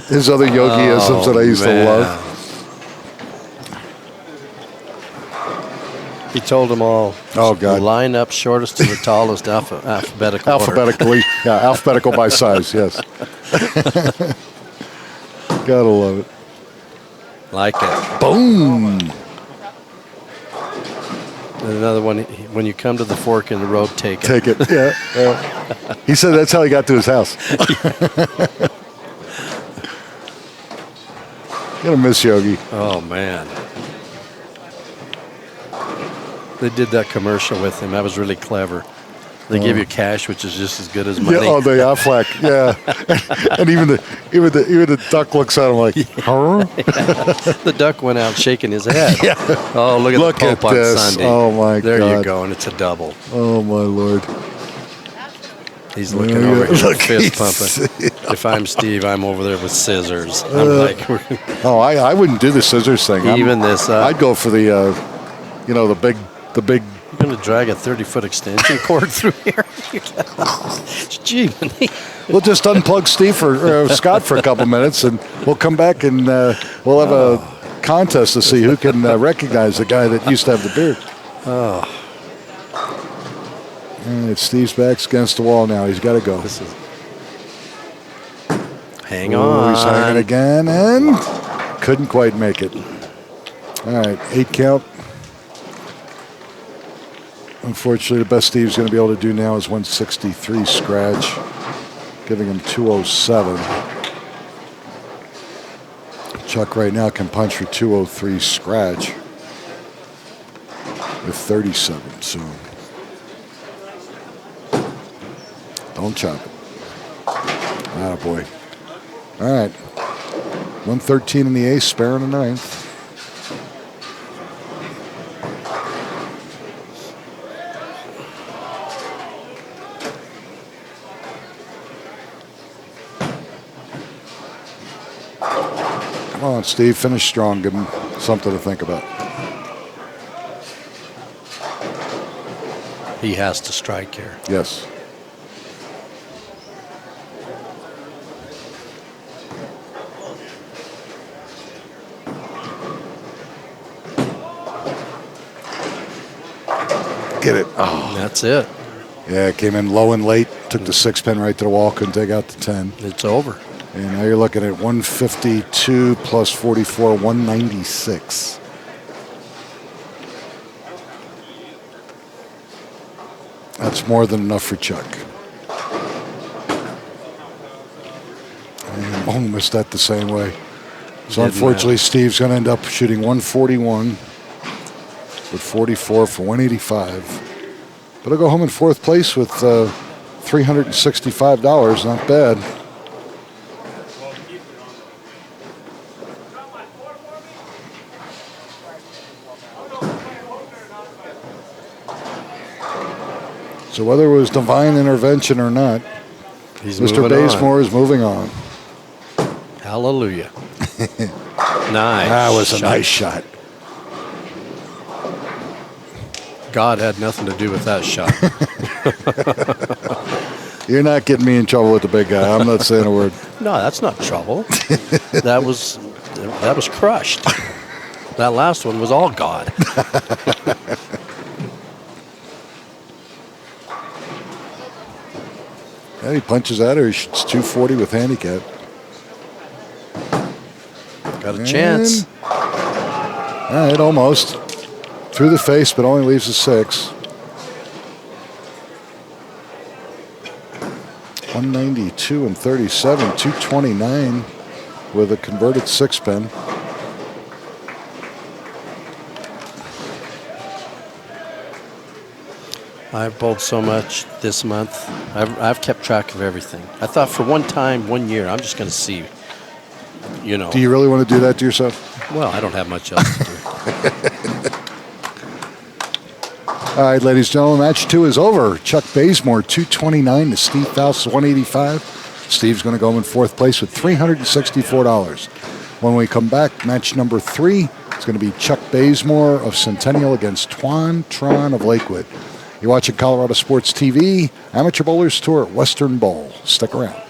[SPEAKER 1] his other yogiisms that I used to love.
[SPEAKER 2] He told them all.
[SPEAKER 1] Oh, God.
[SPEAKER 2] Line up shortest to the tallest alphabetical order.
[SPEAKER 1] Alphabetically. Yeah, alphabetical by size, yes. Gotta love it.
[SPEAKER 2] Like it.
[SPEAKER 1] Boom.
[SPEAKER 2] And another one, when you come to the fork in the road, take it.
[SPEAKER 1] Take it. Yeah. He said that's how he got to his house. Gonna miss Yogi.
[SPEAKER 2] Oh, man. They did that commercial with him. That was really clever. They give you cash, which is just as good as money.
[SPEAKER 1] Yeah, oh, the Affleck, yeah. And even the duck looks at him like, huh?
[SPEAKER 2] The duck went out shaking his head.
[SPEAKER 1] Yeah.
[SPEAKER 2] Oh, look
[SPEAKER 1] Look
[SPEAKER 2] the Pope
[SPEAKER 1] at
[SPEAKER 2] on
[SPEAKER 1] this.
[SPEAKER 2] Sunday.
[SPEAKER 1] Oh, my
[SPEAKER 2] there
[SPEAKER 1] God.
[SPEAKER 2] There you go, and it's a double.
[SPEAKER 1] Oh, my Lord.
[SPEAKER 2] He's looking over here, fist pumping. If I'm Steve, I'm over there with scissors. I'm like,
[SPEAKER 1] I wouldn't do the scissors thing.
[SPEAKER 2] Even this up.
[SPEAKER 1] I'd go for the big.
[SPEAKER 2] I'm going to drag a 30-foot extension cord through here. Gee,
[SPEAKER 1] We'll just unplug Steve for Scott for a couple minutes, and we'll come back and we'll have a contest to see who can recognize the guy that used to have the beard.
[SPEAKER 2] Oh.
[SPEAKER 1] And Steve's back's against the wall now. He's got to go.
[SPEAKER 2] Hang on.
[SPEAKER 1] He's hanging again, and couldn't quite make it. All right, 8 count. Unfortunately, the best Steve's going to be able to do now is 163 scratch, giving him 207. Chuck right now can punch for 203 scratch with 37. So don't chop it. Attaboy. All right. 113 in the ace, spare in the ninth. Come on, Steve, finish strong. Give him something to think about.
[SPEAKER 2] He has to strike here.
[SPEAKER 1] Yes. Get it. Oh.
[SPEAKER 2] That's it.
[SPEAKER 1] Yeah, it came in low and late. Took the 6-pin right to the wall. Couldn't take out the 10.
[SPEAKER 2] It's over.
[SPEAKER 1] And now you're looking at 152 plus 44, 196. That's more than enough for Chuck. And missed that the same way. So unfortunately, Steve's going to end up shooting 141 with 44 for 185. But he'll go home in 4th place with $365. Not bad. So whether it was divine intervention or not, Mr. Bazemore is moving on.
[SPEAKER 2] Hallelujah. Nice.
[SPEAKER 1] That was a nice shot.
[SPEAKER 2] God had nothing to do with that shot.
[SPEAKER 1] You're not getting me in trouble with the big guy. I'm not saying a word.
[SPEAKER 2] No, that's not trouble. That was crushed. That last one was all God.
[SPEAKER 1] And he punches at her. He shoots 240 with handicap.
[SPEAKER 2] Got a chance.
[SPEAKER 1] All right, almost. Through the face, but only leaves a 6. 192 and 37, 229 with a converted 6-pin.
[SPEAKER 2] I've bowled so much this month. I've kept track of everything. I thought for one time, 1 year, I'm just going to see, you know.
[SPEAKER 1] Do you really want to do that to yourself?
[SPEAKER 2] Well, I don't have much else to do.
[SPEAKER 1] All right, ladies and gentlemen, match 2 is over. Chuck Bazemore, 229 to Steve Faust, 185. Steve's going to go home in 4th place with $364. When we come back, match number 3 is going to be Chuck Bazemore of Centennial against Twan Tron of Lakewood. You're watching Colorado Sports TV, Amateur Bowlers Tour at Western Bowl. Stick around.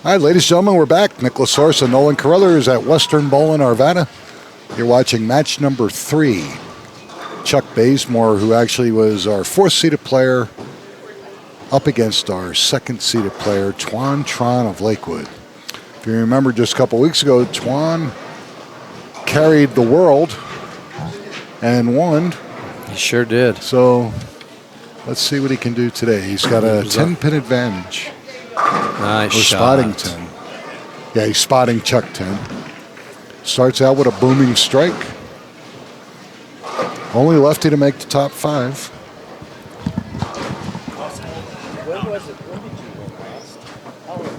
[SPEAKER 1] All right, ladies and gentlemen, we're back. Nick Lasorsa, Nolan Carruthers at Western Bowl in Arvada. You're watching match number 3. Chuck Bazemore, who actually was our 4th-seeded player, up against our 2nd-seeded player, Twan Tron of Lakewood. If you remember just a couple weeks ago, Twan carried the world and won.
[SPEAKER 2] He sure did.
[SPEAKER 1] So let's see what he can do today. He's got a 10-pin advantage.
[SPEAKER 2] Nice
[SPEAKER 1] Or
[SPEAKER 2] shot.
[SPEAKER 1] spotting 10. Yeah, he's spotting Chuck 10. Starts out with a booming strike. Only lefty to make the top 5.
[SPEAKER 4] When was it? When did you win last? How long was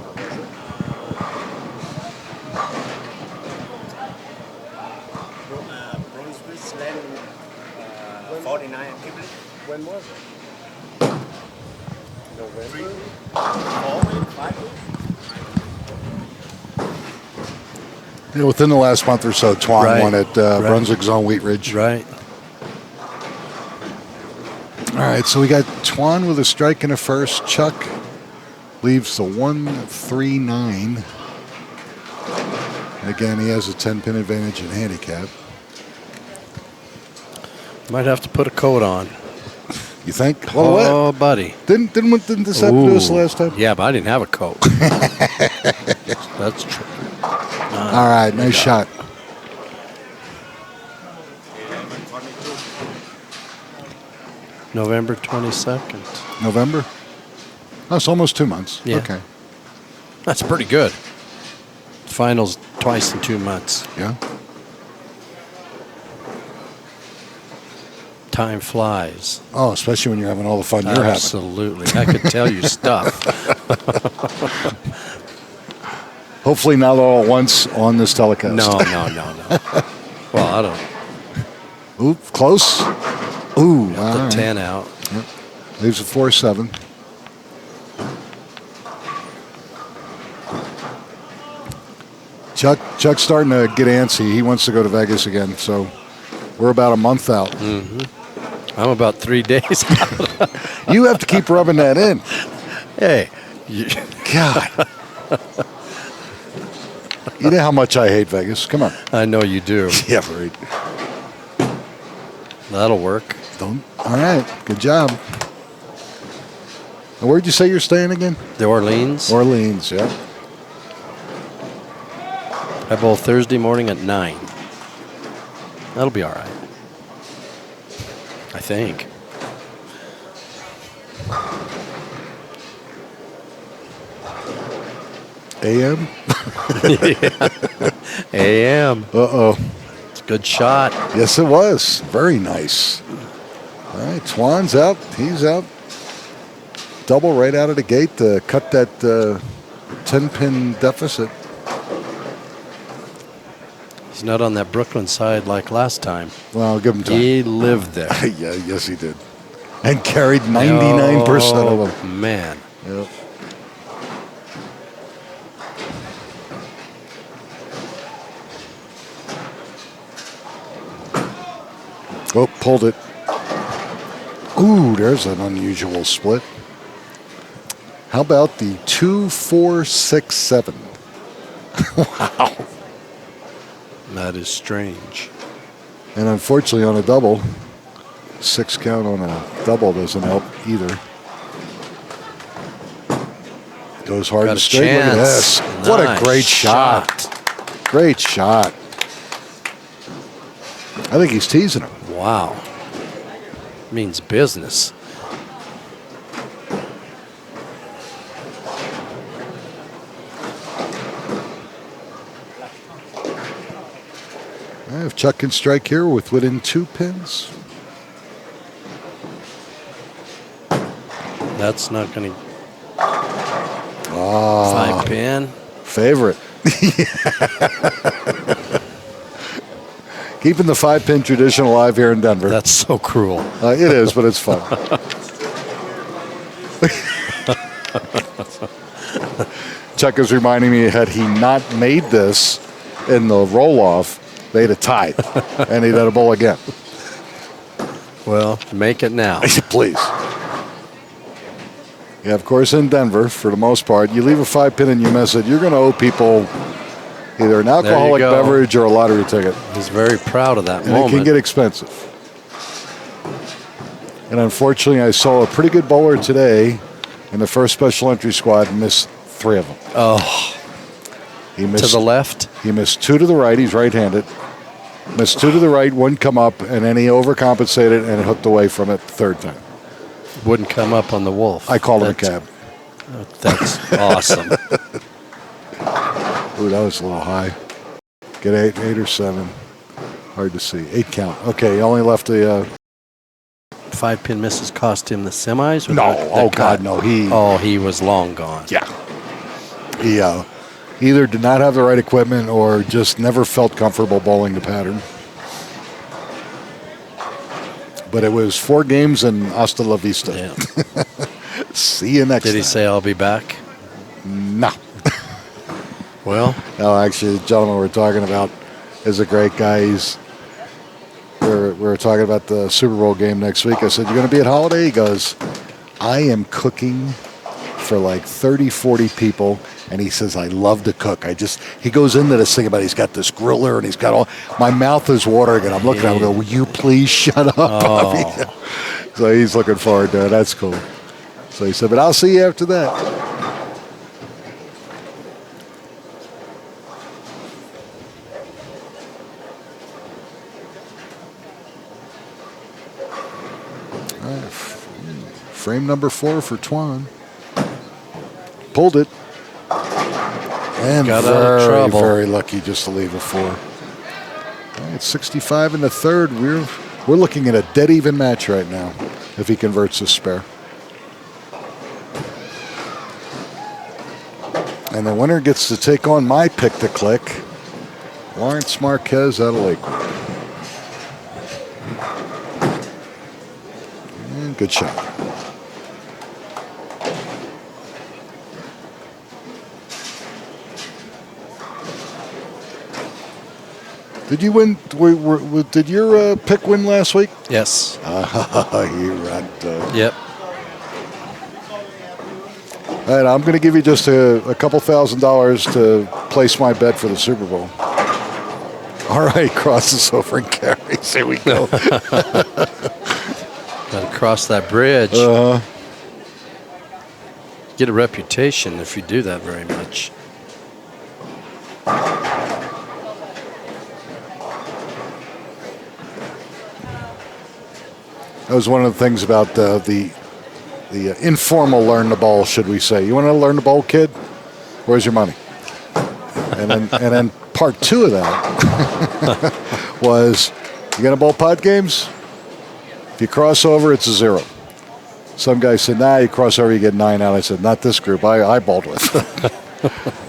[SPEAKER 4] it?
[SPEAKER 5] Brunswick Slam 49 people.
[SPEAKER 4] When was it? November?
[SPEAKER 5] 4 weeks, 5 weeks.
[SPEAKER 1] Yeah, within the last month or so, Twan
[SPEAKER 2] Right.
[SPEAKER 1] won at Brunswick Zone Wheat Ridge.
[SPEAKER 2] Right.
[SPEAKER 1] All right, so we got Twan with a strike and a first. Chuck leaves the 1-3-9. Again, he has a 10-pin advantage in handicap.
[SPEAKER 2] Might have to put a coat on.
[SPEAKER 1] You think? Well, what?
[SPEAKER 2] Oh, buddy.
[SPEAKER 1] Didn't this happen to us last time?
[SPEAKER 2] Yeah, but I didn't have a coat. That's true.
[SPEAKER 1] All right, nice shot.
[SPEAKER 2] November 22nd.
[SPEAKER 1] November? Oh, it's almost 2 months.
[SPEAKER 2] Yeah.
[SPEAKER 1] Okay.
[SPEAKER 2] That's pretty good. Finals twice in 2 months.
[SPEAKER 1] Yeah.
[SPEAKER 2] Time flies.
[SPEAKER 1] Oh, especially when you're having all the fun you're having.
[SPEAKER 2] Absolutely. I could tell you stuff.
[SPEAKER 1] Hopefully not all at once on this telecast.
[SPEAKER 2] No. Well, I don't.
[SPEAKER 1] Oop, close. Ooh,
[SPEAKER 2] Got
[SPEAKER 1] all
[SPEAKER 2] the
[SPEAKER 1] right.
[SPEAKER 2] 10 out.
[SPEAKER 1] Leaves a 4-7. Chuck's starting to get antsy. He wants to go to Vegas again, so we're about a month out.
[SPEAKER 2] I'm about 3 days out.
[SPEAKER 1] You have to keep rubbing that in.
[SPEAKER 2] Hey.
[SPEAKER 1] God. You know how much I hate Vegas. Come on.
[SPEAKER 2] I know you do.
[SPEAKER 1] Yeah, right.
[SPEAKER 2] That'll work.
[SPEAKER 1] All right. Good job. And where'd you say you're staying again?
[SPEAKER 2] The Orleans.
[SPEAKER 1] Orleans, yeah.
[SPEAKER 2] I bowl Thursday morning at 9. That'll be all right. I think.
[SPEAKER 1] AM?
[SPEAKER 2] AM.
[SPEAKER 1] Uh-oh.
[SPEAKER 2] It's a good shot.
[SPEAKER 1] Yes, it was. Very nice. All right, Twan's out. He's out. Double right out of the gate to cut that 10-pin deficit.
[SPEAKER 2] He's not on that Brooklyn side like last time.
[SPEAKER 1] Well, I'll give him time.
[SPEAKER 2] He lived there.
[SPEAKER 1] Yeah, yes, he did. And carried 99% of them.
[SPEAKER 2] Oh, man.
[SPEAKER 1] Yep. Oh, pulled it. Ooh, there's an unusual split. How about the 2-4-6-7? Wow.
[SPEAKER 2] That is strange.
[SPEAKER 1] And unfortunately on a double, 6 count on a double doesn't help either. Goes hard
[SPEAKER 2] Got
[SPEAKER 1] and
[SPEAKER 2] a
[SPEAKER 1] straight. Look at
[SPEAKER 2] chance.
[SPEAKER 1] this. What a
[SPEAKER 2] Nice
[SPEAKER 1] great shot. Great shot. I think he's teasing him.
[SPEAKER 2] Wow. Means business.
[SPEAKER 1] If Chuck can strike here within 2 pins.
[SPEAKER 2] That's not going to.
[SPEAKER 1] Ah,
[SPEAKER 2] 5 pin.
[SPEAKER 1] favorite. Keeping the 5-pin tradition alive here in Denver.
[SPEAKER 2] That's so cruel.
[SPEAKER 1] It is, but it's fun. Chuck is reminding me, had he not made this in the roll-off, they'd have tied, and he'd had a bowl again.
[SPEAKER 2] Well, make it now.
[SPEAKER 1] Please. Yeah, of course, in Denver, for the most part, you leave a 5-pin and you miss it, you're going to owe people either an alcoholic beverage or a lottery ticket.
[SPEAKER 2] He's very proud of that
[SPEAKER 1] And
[SPEAKER 2] moment.
[SPEAKER 1] it can get expensive. And unfortunately, I saw a pretty good bowler today in the first special entry squad miss 3 of them.
[SPEAKER 2] Oh,
[SPEAKER 1] He missed,
[SPEAKER 2] to the left?
[SPEAKER 1] He missed 2 to the right. He's right-handed. Missed 2 to the right, 1 come up, and then he overcompensated and hooked away from it the 3rd time.
[SPEAKER 2] Wouldn't come up on the wolf.
[SPEAKER 1] I called him a cab.
[SPEAKER 2] That's awesome.
[SPEAKER 1] Ooh, that was a little high. Get 8 or 7. Hard to see. 8 count. Okay, he only left a...
[SPEAKER 2] 5-pin misses cost him the semis? Or
[SPEAKER 1] No,
[SPEAKER 2] the
[SPEAKER 1] oh
[SPEAKER 2] cut?
[SPEAKER 1] God, no.
[SPEAKER 2] He was long gone.
[SPEAKER 1] Yeah. He either did not have the right equipment or just never felt comfortable bowling the pattern. But it was 4 games and hasta la vista.
[SPEAKER 2] Yeah.
[SPEAKER 1] See you next time.
[SPEAKER 2] Did he say I'll be back?
[SPEAKER 1] No.
[SPEAKER 2] Well,
[SPEAKER 1] No, actually, the gentleman we're talking about is a great guy. We were talking about the Super Bowl game next week. I said, "You're going to be at Holiday?" He goes, "I am cooking for like 30, 40 people." And he says, "I love to cook. He goes into this thing about he's got this griller and he's got all, my mouth is watering and I'm looking at him and go, will you please shut up, Bobby?" So he's looking forward to it. That's cool. So he said, "But I'll see you after that." Frame number 4 for Twan. Pulled it. And
[SPEAKER 2] got out of trouble.
[SPEAKER 1] Very lucky just to leave a 4. All right, 65 in the 3rd. We're looking at a dead even match right now if he converts a spare. And the winner gets to take on my pick to click, Lawrence Marquez out of Lakewood. And good shot. Did you win? Did your pick win last week?
[SPEAKER 2] yes.
[SPEAKER 1] You rat.
[SPEAKER 2] Yep.
[SPEAKER 1] All right, I'm going to give you just a couple $1,000 to place my bet for the Super Bowl. All right, crosses over and carries. Here we go.
[SPEAKER 2] Got to cross that bridge. Get a reputation if you do that very much.
[SPEAKER 1] That was one of the things about the informal learn the ball, should we say. You want to learn the ball, kid? Where's your money? And then part 2 of that was, you going to bowl pod games? If you cross over, it's a 0. Some guy said, nah, you cross over, you get 9 out. I said, not this group. I bowled with.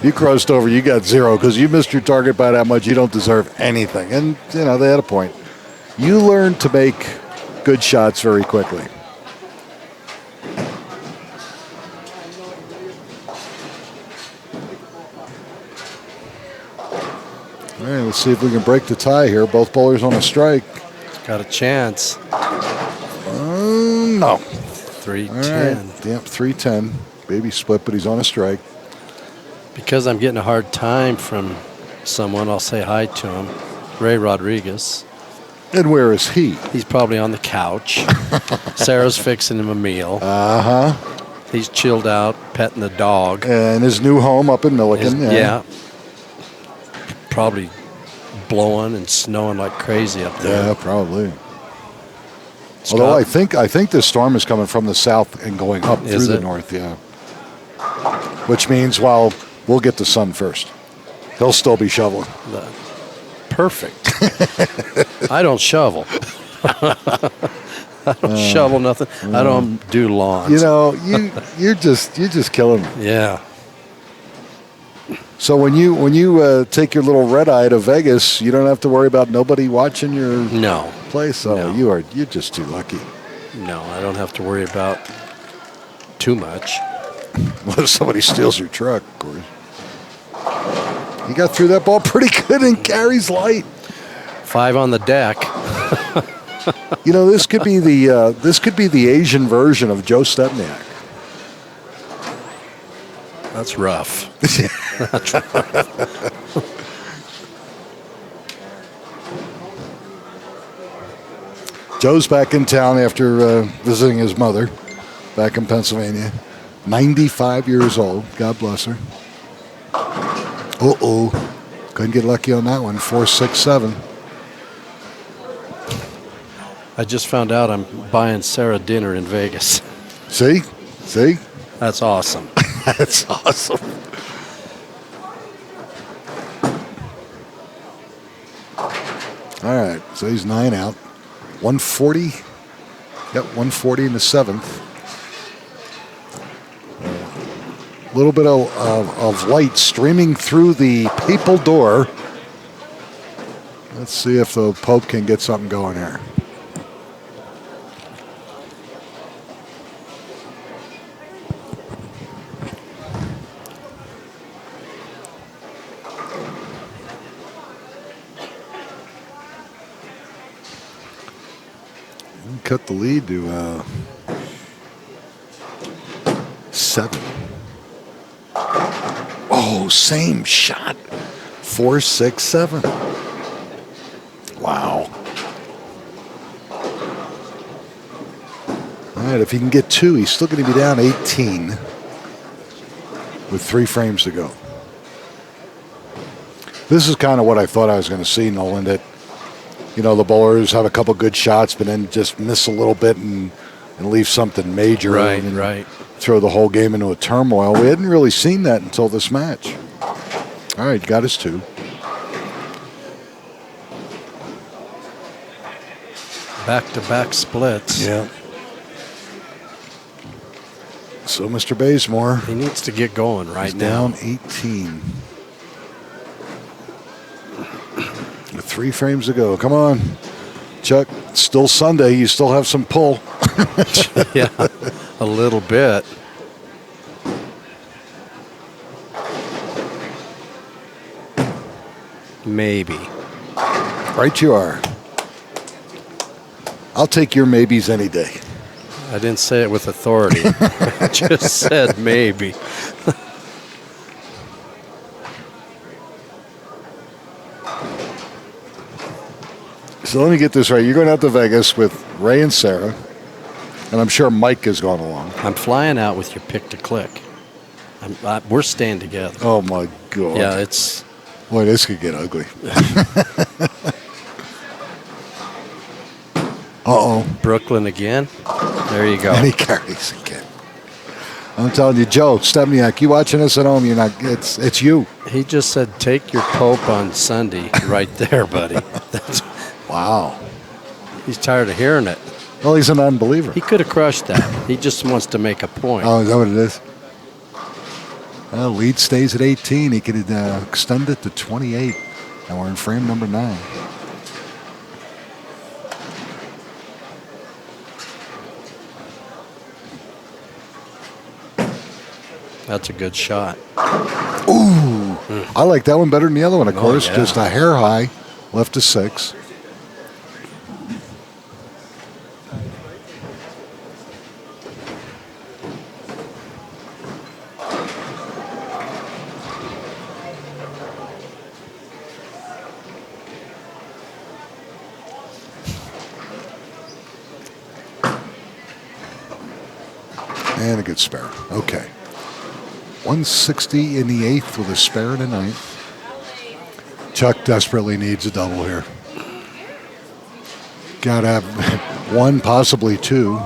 [SPEAKER 1] You crossed over, you got 0 because you missed your target by that much. You don't deserve anything. And, they had a point. You learn to make good shots very quickly. All right, let's see if we can break the tie here. Both bowlers on a strike.
[SPEAKER 2] Got a chance.
[SPEAKER 1] No.
[SPEAKER 2] 310.
[SPEAKER 1] Right. Yep, 310. Baby split, but he's on a strike.
[SPEAKER 2] Because I'm getting a hard time from someone, I'll say hi to him. Ray Rodriguez.
[SPEAKER 1] And where is he?
[SPEAKER 2] He's probably on the couch. Sarah's fixing him a meal. He's chilled out, petting the dog.
[SPEAKER 1] And his new home up in Milliken.
[SPEAKER 2] Yeah. Probably blowing and snowing like crazy up there.
[SPEAKER 1] Yeah, probably.
[SPEAKER 2] Scott?
[SPEAKER 1] Although I think this storm is coming from the south and going up through the north, yeah. Which means, well, we'll get the sun first. He'll still be shoveling.
[SPEAKER 2] Perfect. I don't shovel. I don't shovel nothing. I don't do lawns.
[SPEAKER 1] You're just killing me.
[SPEAKER 2] Yeah.
[SPEAKER 1] So when you take your little red eye to Vegas, you don't have to worry about nobody watching your place. Oh,
[SPEAKER 2] No.
[SPEAKER 1] you're just too lucky.
[SPEAKER 2] No, I don't have to worry about too much.
[SPEAKER 1] Well, if somebody steals your truck, of course. He got through that ball pretty good and carries light.
[SPEAKER 2] 5 on the deck.
[SPEAKER 1] This could be the Asian version of Joe Stepniak.
[SPEAKER 2] That's rough.
[SPEAKER 1] Joe's back in town after visiting his mother back in Pennsylvania. 95 years old. God bless her. Uh-oh. Couldn't get lucky on that one. 4-6-7.
[SPEAKER 2] I just found out I'm buying Sarah dinner in Vegas.
[SPEAKER 1] See?
[SPEAKER 2] That's awesome.
[SPEAKER 1] That's awesome. All right, so he's 9 out. 140. Yep, 140 in the 7th. A little bit of light streaming through the papal door. Let's see if the Pope can get something going here. Cut the lead to 7. Oh, same shot. 4-6-7. Wow. All right, if he can get 2, he's still going to be down 18 with 3 frames to go. This is kind of what I thought I was going to see, Nolan, that the bowlers have a couple good shots, but then just miss a little bit and leave something major.
[SPEAKER 2] Right.
[SPEAKER 1] Throw the whole game into a turmoil. We hadn't really seen that until this match. All right, got his 2.
[SPEAKER 2] Back-to-back splits.
[SPEAKER 1] Yeah. So Mr. Bazemore.
[SPEAKER 2] He needs to get going right
[SPEAKER 1] now.
[SPEAKER 2] now.
[SPEAKER 1] Down 18. With 3 frames to go. Come on, Chuck. It's still Sunday. You still have some pull.
[SPEAKER 2] Yeah, a little bit. Maybe.
[SPEAKER 1] Right you are. I'll take your maybes any day.
[SPEAKER 2] I didn't say it with authority. I just said maybe.
[SPEAKER 1] So let me get this right. You're going out to Vegas with Ray and Sarah, and I'm sure Mike has gone along.
[SPEAKER 2] I'm flying out with your pick to click. We're staying together.
[SPEAKER 1] Oh, my God.
[SPEAKER 2] Yeah, it's...
[SPEAKER 1] Boy, this could get ugly. Uh-oh.
[SPEAKER 2] Brooklyn again. There you go.
[SPEAKER 1] And he carries again. I'm telling you, Joe Stepniak, you watching this at home, you're not. It's you.
[SPEAKER 2] He just said, take your Pope on Sunday right there, buddy.
[SPEAKER 1] Wow.
[SPEAKER 2] He's tired of hearing it.
[SPEAKER 1] Well, he's an unbeliever.
[SPEAKER 2] He could have crushed that. He just wants to make a point.
[SPEAKER 1] Oh, is that what it is? Well, lead stays at 18. He could extend it to 28. And we're in frame number 9.
[SPEAKER 2] That's a good shot.
[SPEAKER 1] Ooh. I like that one better than the other one, of course.
[SPEAKER 2] Yeah.
[SPEAKER 1] Just a hair high, left to 6. And a good spare. Okay. 160 in the 8th with a spare in the 9th. Chuck desperately needs a double here. Got to have 1, possibly 2.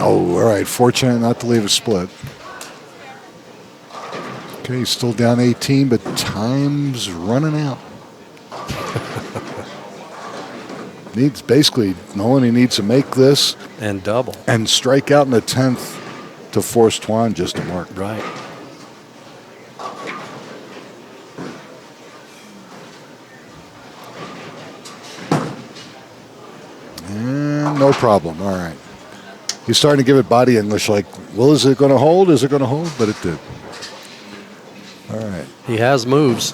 [SPEAKER 1] Oh, all right. Fortunate not to leave a split. Okay, he's still down 18, but time's running out. Nolan, he needs to make this.
[SPEAKER 2] And double.
[SPEAKER 1] And strike out in the 10th to force Twan just to mark.
[SPEAKER 2] Right.
[SPEAKER 1] And no problem. All right. He's starting to give it body English like, well, is it going to hold? Is it going to hold? But it did.
[SPEAKER 2] He has moves.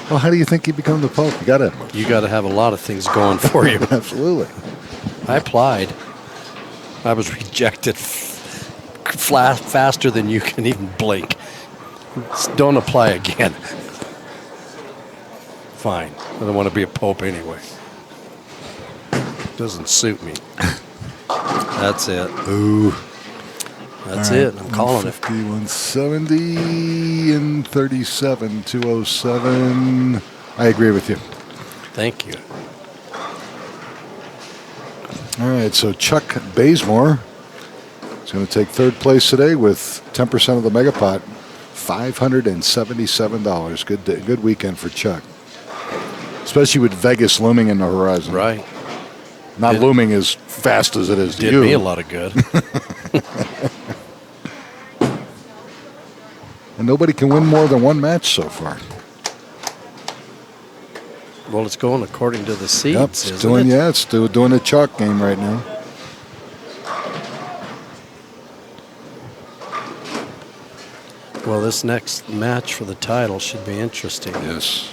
[SPEAKER 1] Well, how do you think you become the Pope? You got to.
[SPEAKER 2] You got to have a lot of things going for you.
[SPEAKER 1] Absolutely.
[SPEAKER 2] I applied. I was rejected faster than you can even blink. Don't apply again. Fine. I don't want to be a pope anyway. Doesn't suit me. That's it.
[SPEAKER 1] Ooh.
[SPEAKER 2] That's
[SPEAKER 1] All right,
[SPEAKER 2] it. I'm calling it.
[SPEAKER 1] 150, 170, and 37, 207. I agree with you.
[SPEAKER 2] Thank you.
[SPEAKER 1] All right, so Chuck Bazemore is going to take third place today with 10% of the Megapot, $577. Good weekend for Chuck, especially with Vegas looming in the horizon.
[SPEAKER 2] Right.
[SPEAKER 1] Not looming as fast as it is to you.
[SPEAKER 2] Did me a lot of good.
[SPEAKER 1] And nobody can win more than one match so far.
[SPEAKER 2] Well, it's going according to the seeds,
[SPEAKER 1] Yep, it's
[SPEAKER 2] isn't
[SPEAKER 1] doing,
[SPEAKER 2] it?
[SPEAKER 1] yeah, it's doing a chalk game right now.
[SPEAKER 2] Well, this next match for the title should be interesting.
[SPEAKER 1] Yes.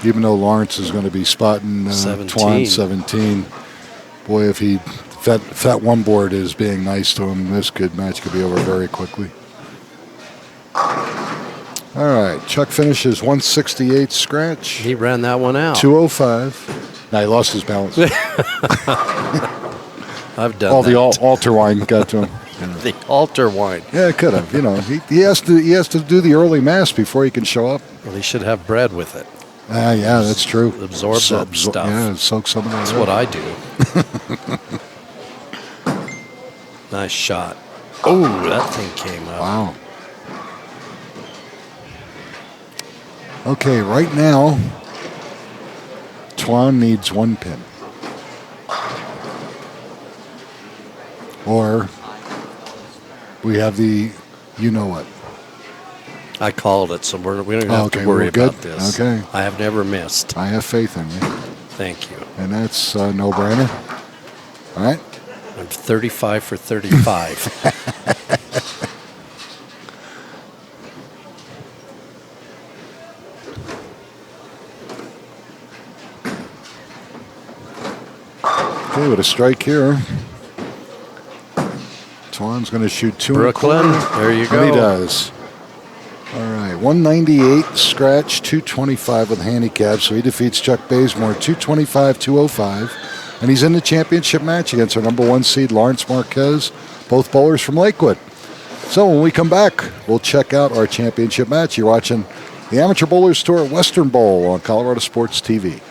[SPEAKER 1] Even though Lawrence is going to be spotting
[SPEAKER 2] 17.
[SPEAKER 1] 17, boy, if that one board is being nice to him, this match could be over very quickly. All right, Chuck finishes 168 scratch.
[SPEAKER 2] He ran that one out.
[SPEAKER 1] 205. Now he lost his balance.
[SPEAKER 2] I've done
[SPEAKER 1] All
[SPEAKER 2] that.
[SPEAKER 1] the altar wine got to him.
[SPEAKER 2] The altar wine.
[SPEAKER 1] Yeah, it could have. You know, he has to do the early mass before he can show up.
[SPEAKER 2] Well, he should have bread with it.
[SPEAKER 1] Yeah, that's true.
[SPEAKER 2] Absorb that stuff.
[SPEAKER 1] Yeah, soak some of that.
[SPEAKER 2] That's what I do. Nice shot. Oh, that thing came up.
[SPEAKER 1] Wow. Okay, right now, Twan needs one pin. Or we have the, you know what.
[SPEAKER 2] I called it, so we don't have to worry about this.
[SPEAKER 1] Okay.
[SPEAKER 2] I have never missed.
[SPEAKER 1] I have faith in you.
[SPEAKER 2] Thank you.
[SPEAKER 1] And that's a no-brainer. All right.
[SPEAKER 2] I'm 35 for 35.
[SPEAKER 1] Okay, with a strike here. Twan's going to shoot two.
[SPEAKER 2] Brooklyn, there you go.
[SPEAKER 1] And he does. All right, 198 scratch, 225 with handicap, so he defeats Chuck Bazemore 225, 205, and he's in the championship match against our number one seed Lawrence Marquez, both bowlers from Lakewood. So when we come back, we'll check out our championship match. You're watching the Amateur Bowlers Tour at Western Bowl on Colorado Sports TV.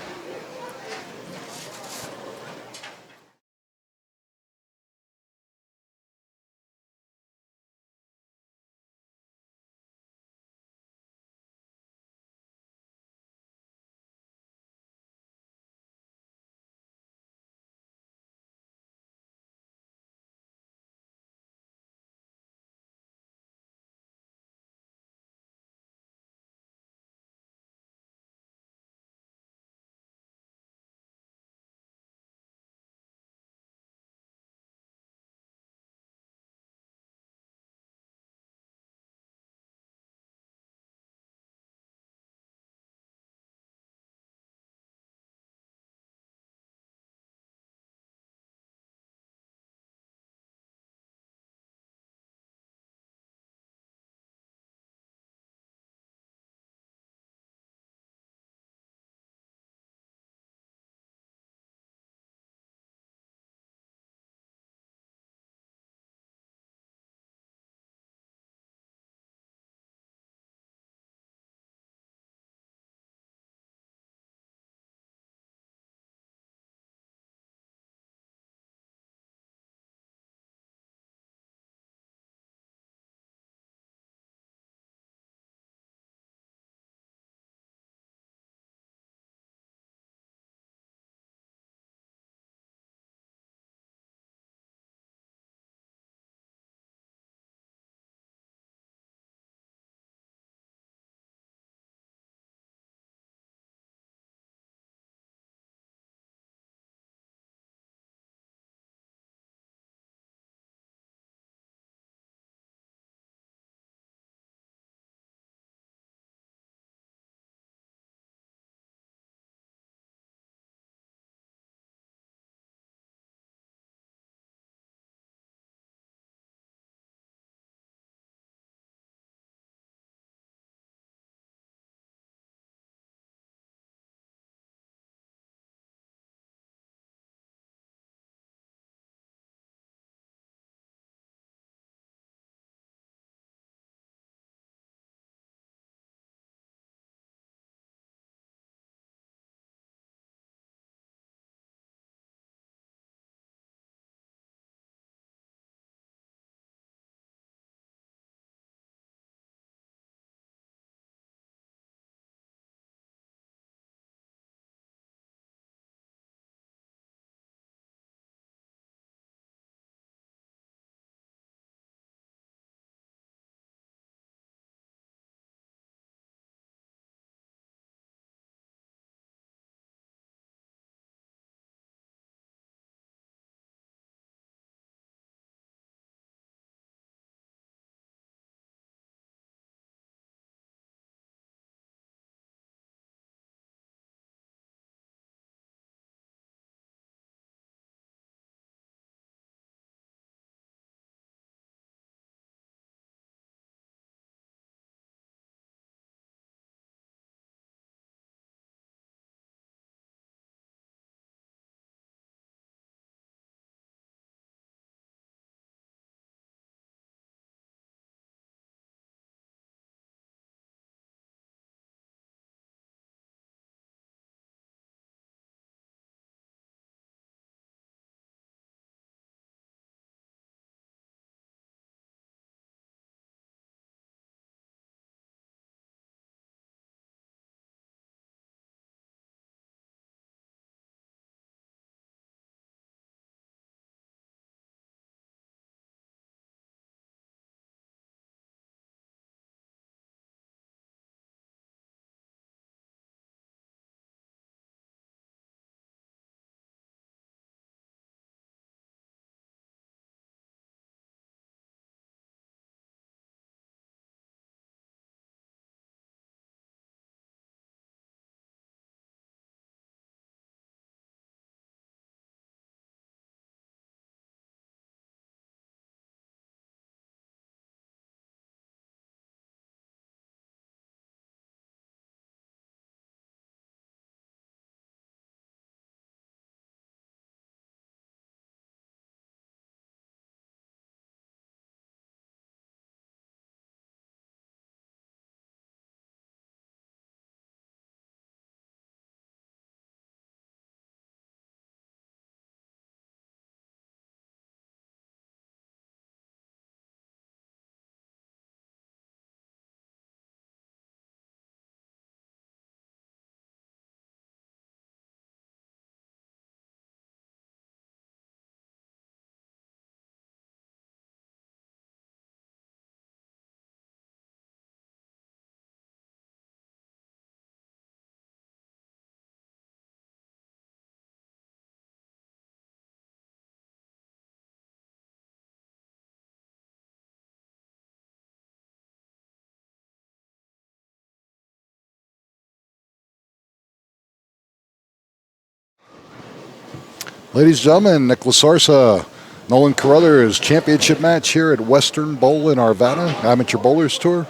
[SPEAKER 1] Ladies and gentlemen, Nick Lasorsa, Nolan Carruthers championship match here at Western Bowl in Arvada, Amateur Bowlers Tour.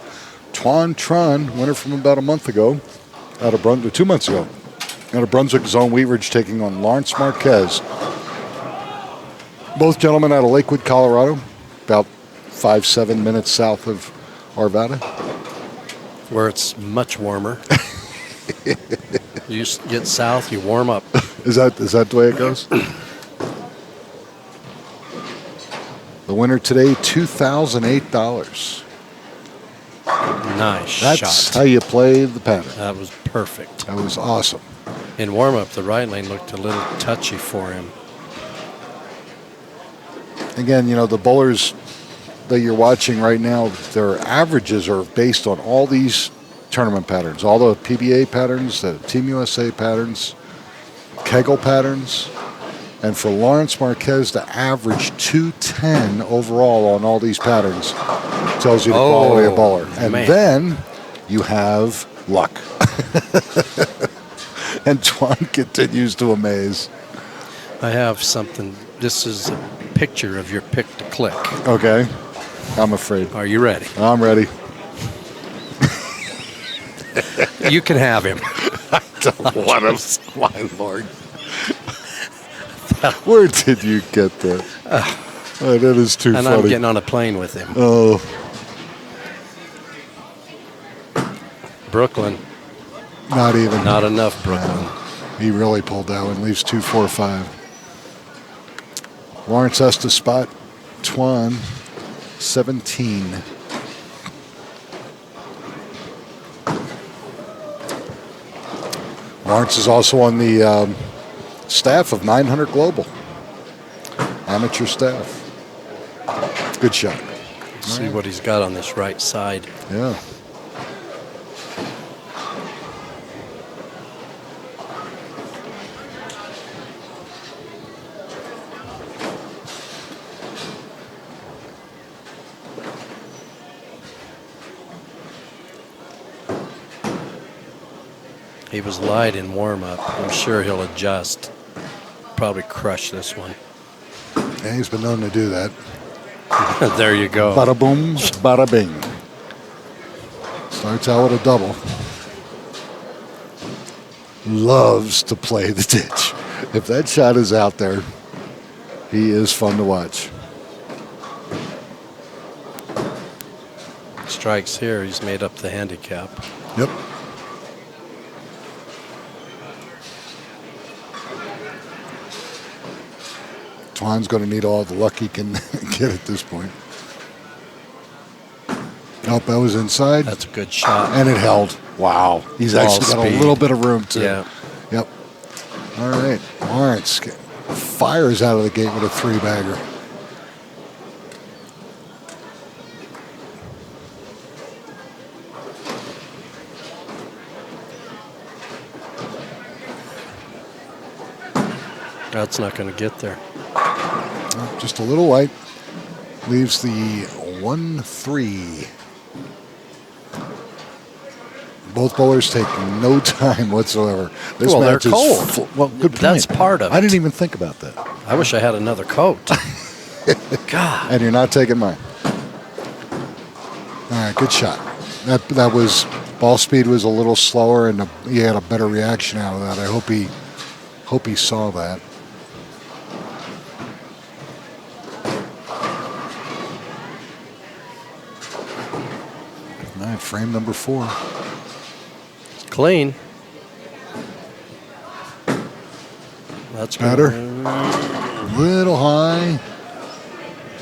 [SPEAKER 1] Tuan Tron, winner from about a month ago, 2 months ago, out of Brunswick Zone Weaverage, taking on Lawrence Marquez. Both gentlemen out of Lakewood, Colorado, about 5-7 minutes south of Arvada.
[SPEAKER 2] Where it's much warmer. You get south, you warm up.
[SPEAKER 1] Is that the way it goes? The winner today, $2,008.
[SPEAKER 2] Nice
[SPEAKER 1] That's
[SPEAKER 2] shot.
[SPEAKER 1] how you play the pattern.
[SPEAKER 2] That was perfect.
[SPEAKER 1] That was awesome.
[SPEAKER 2] In warm-up, the right lane looked a little touchy for him.
[SPEAKER 1] Again, the bowlers that you're watching right now, their averages are based on all these tournament patterns, all the PBA patterns, the Team USA patterns, Kegel patterns. And for Lawrence Marquez to average 210 overall on all these patterns tells you to quality a bowler. And then you have luck. And Tuan continues to amaze.
[SPEAKER 2] I have something. This is a picture of your pick to click.
[SPEAKER 1] Okay. I'm afraid.
[SPEAKER 2] Are you ready?
[SPEAKER 1] I'm ready.
[SPEAKER 2] You can have him.
[SPEAKER 1] I don't want him. My Lord. Where did you get that? Oh, that is too
[SPEAKER 2] and
[SPEAKER 1] funny.
[SPEAKER 2] I'm getting on a plane with him.
[SPEAKER 1] Oh.
[SPEAKER 2] Brooklyn.
[SPEAKER 1] Not even.
[SPEAKER 2] Not enough, Brooklyn.
[SPEAKER 1] He really pulled that one. Leaves 2-4-5. Lawrence has to spot Tuan 17. Lawrence is also on the staff of 900 Global. Amateur staff. Good shot.
[SPEAKER 2] See what he's got on this right side.
[SPEAKER 1] Yeah.
[SPEAKER 2] He was light in warm-up. I'm sure he'll adjust. Probably crush this one.
[SPEAKER 1] Yeah, he's been known to do that.
[SPEAKER 2] There you go.
[SPEAKER 1] Bada boom, bada bing. Starts out with a double. Loves to play the ditch. If that shot is out there, he is fun to watch.
[SPEAKER 2] Strikes here. He's made up the handicap.
[SPEAKER 1] Yep. Tuan's going to need all the luck he can get at this point. Nope, that was inside.
[SPEAKER 2] That's a good shot.
[SPEAKER 1] And it held. Wow. He's
[SPEAKER 2] Ball
[SPEAKER 1] actually got a
[SPEAKER 2] speed.
[SPEAKER 1] little bit of room, too.
[SPEAKER 2] Yeah.
[SPEAKER 1] Yep. All right. Lawrence fires out of the gate with a three-bagger.
[SPEAKER 2] That's not going to get there.
[SPEAKER 1] Just a little light. Leaves the 1-3. Both bowlers take no time whatsoever. This
[SPEAKER 2] Well, they're
[SPEAKER 1] match is
[SPEAKER 2] cold.
[SPEAKER 1] well, good point.
[SPEAKER 2] That's part of it.
[SPEAKER 1] I didn't even think about that.
[SPEAKER 2] I wish I had another coat. God.
[SPEAKER 1] And you're not taking mine. All right, good shot. That was ball speed was a little slower, and he had a better reaction out of that. I hope he saw that. All right, frame number 4.
[SPEAKER 2] It's clean. That's
[SPEAKER 1] Better.
[SPEAKER 2] good.
[SPEAKER 1] Little high.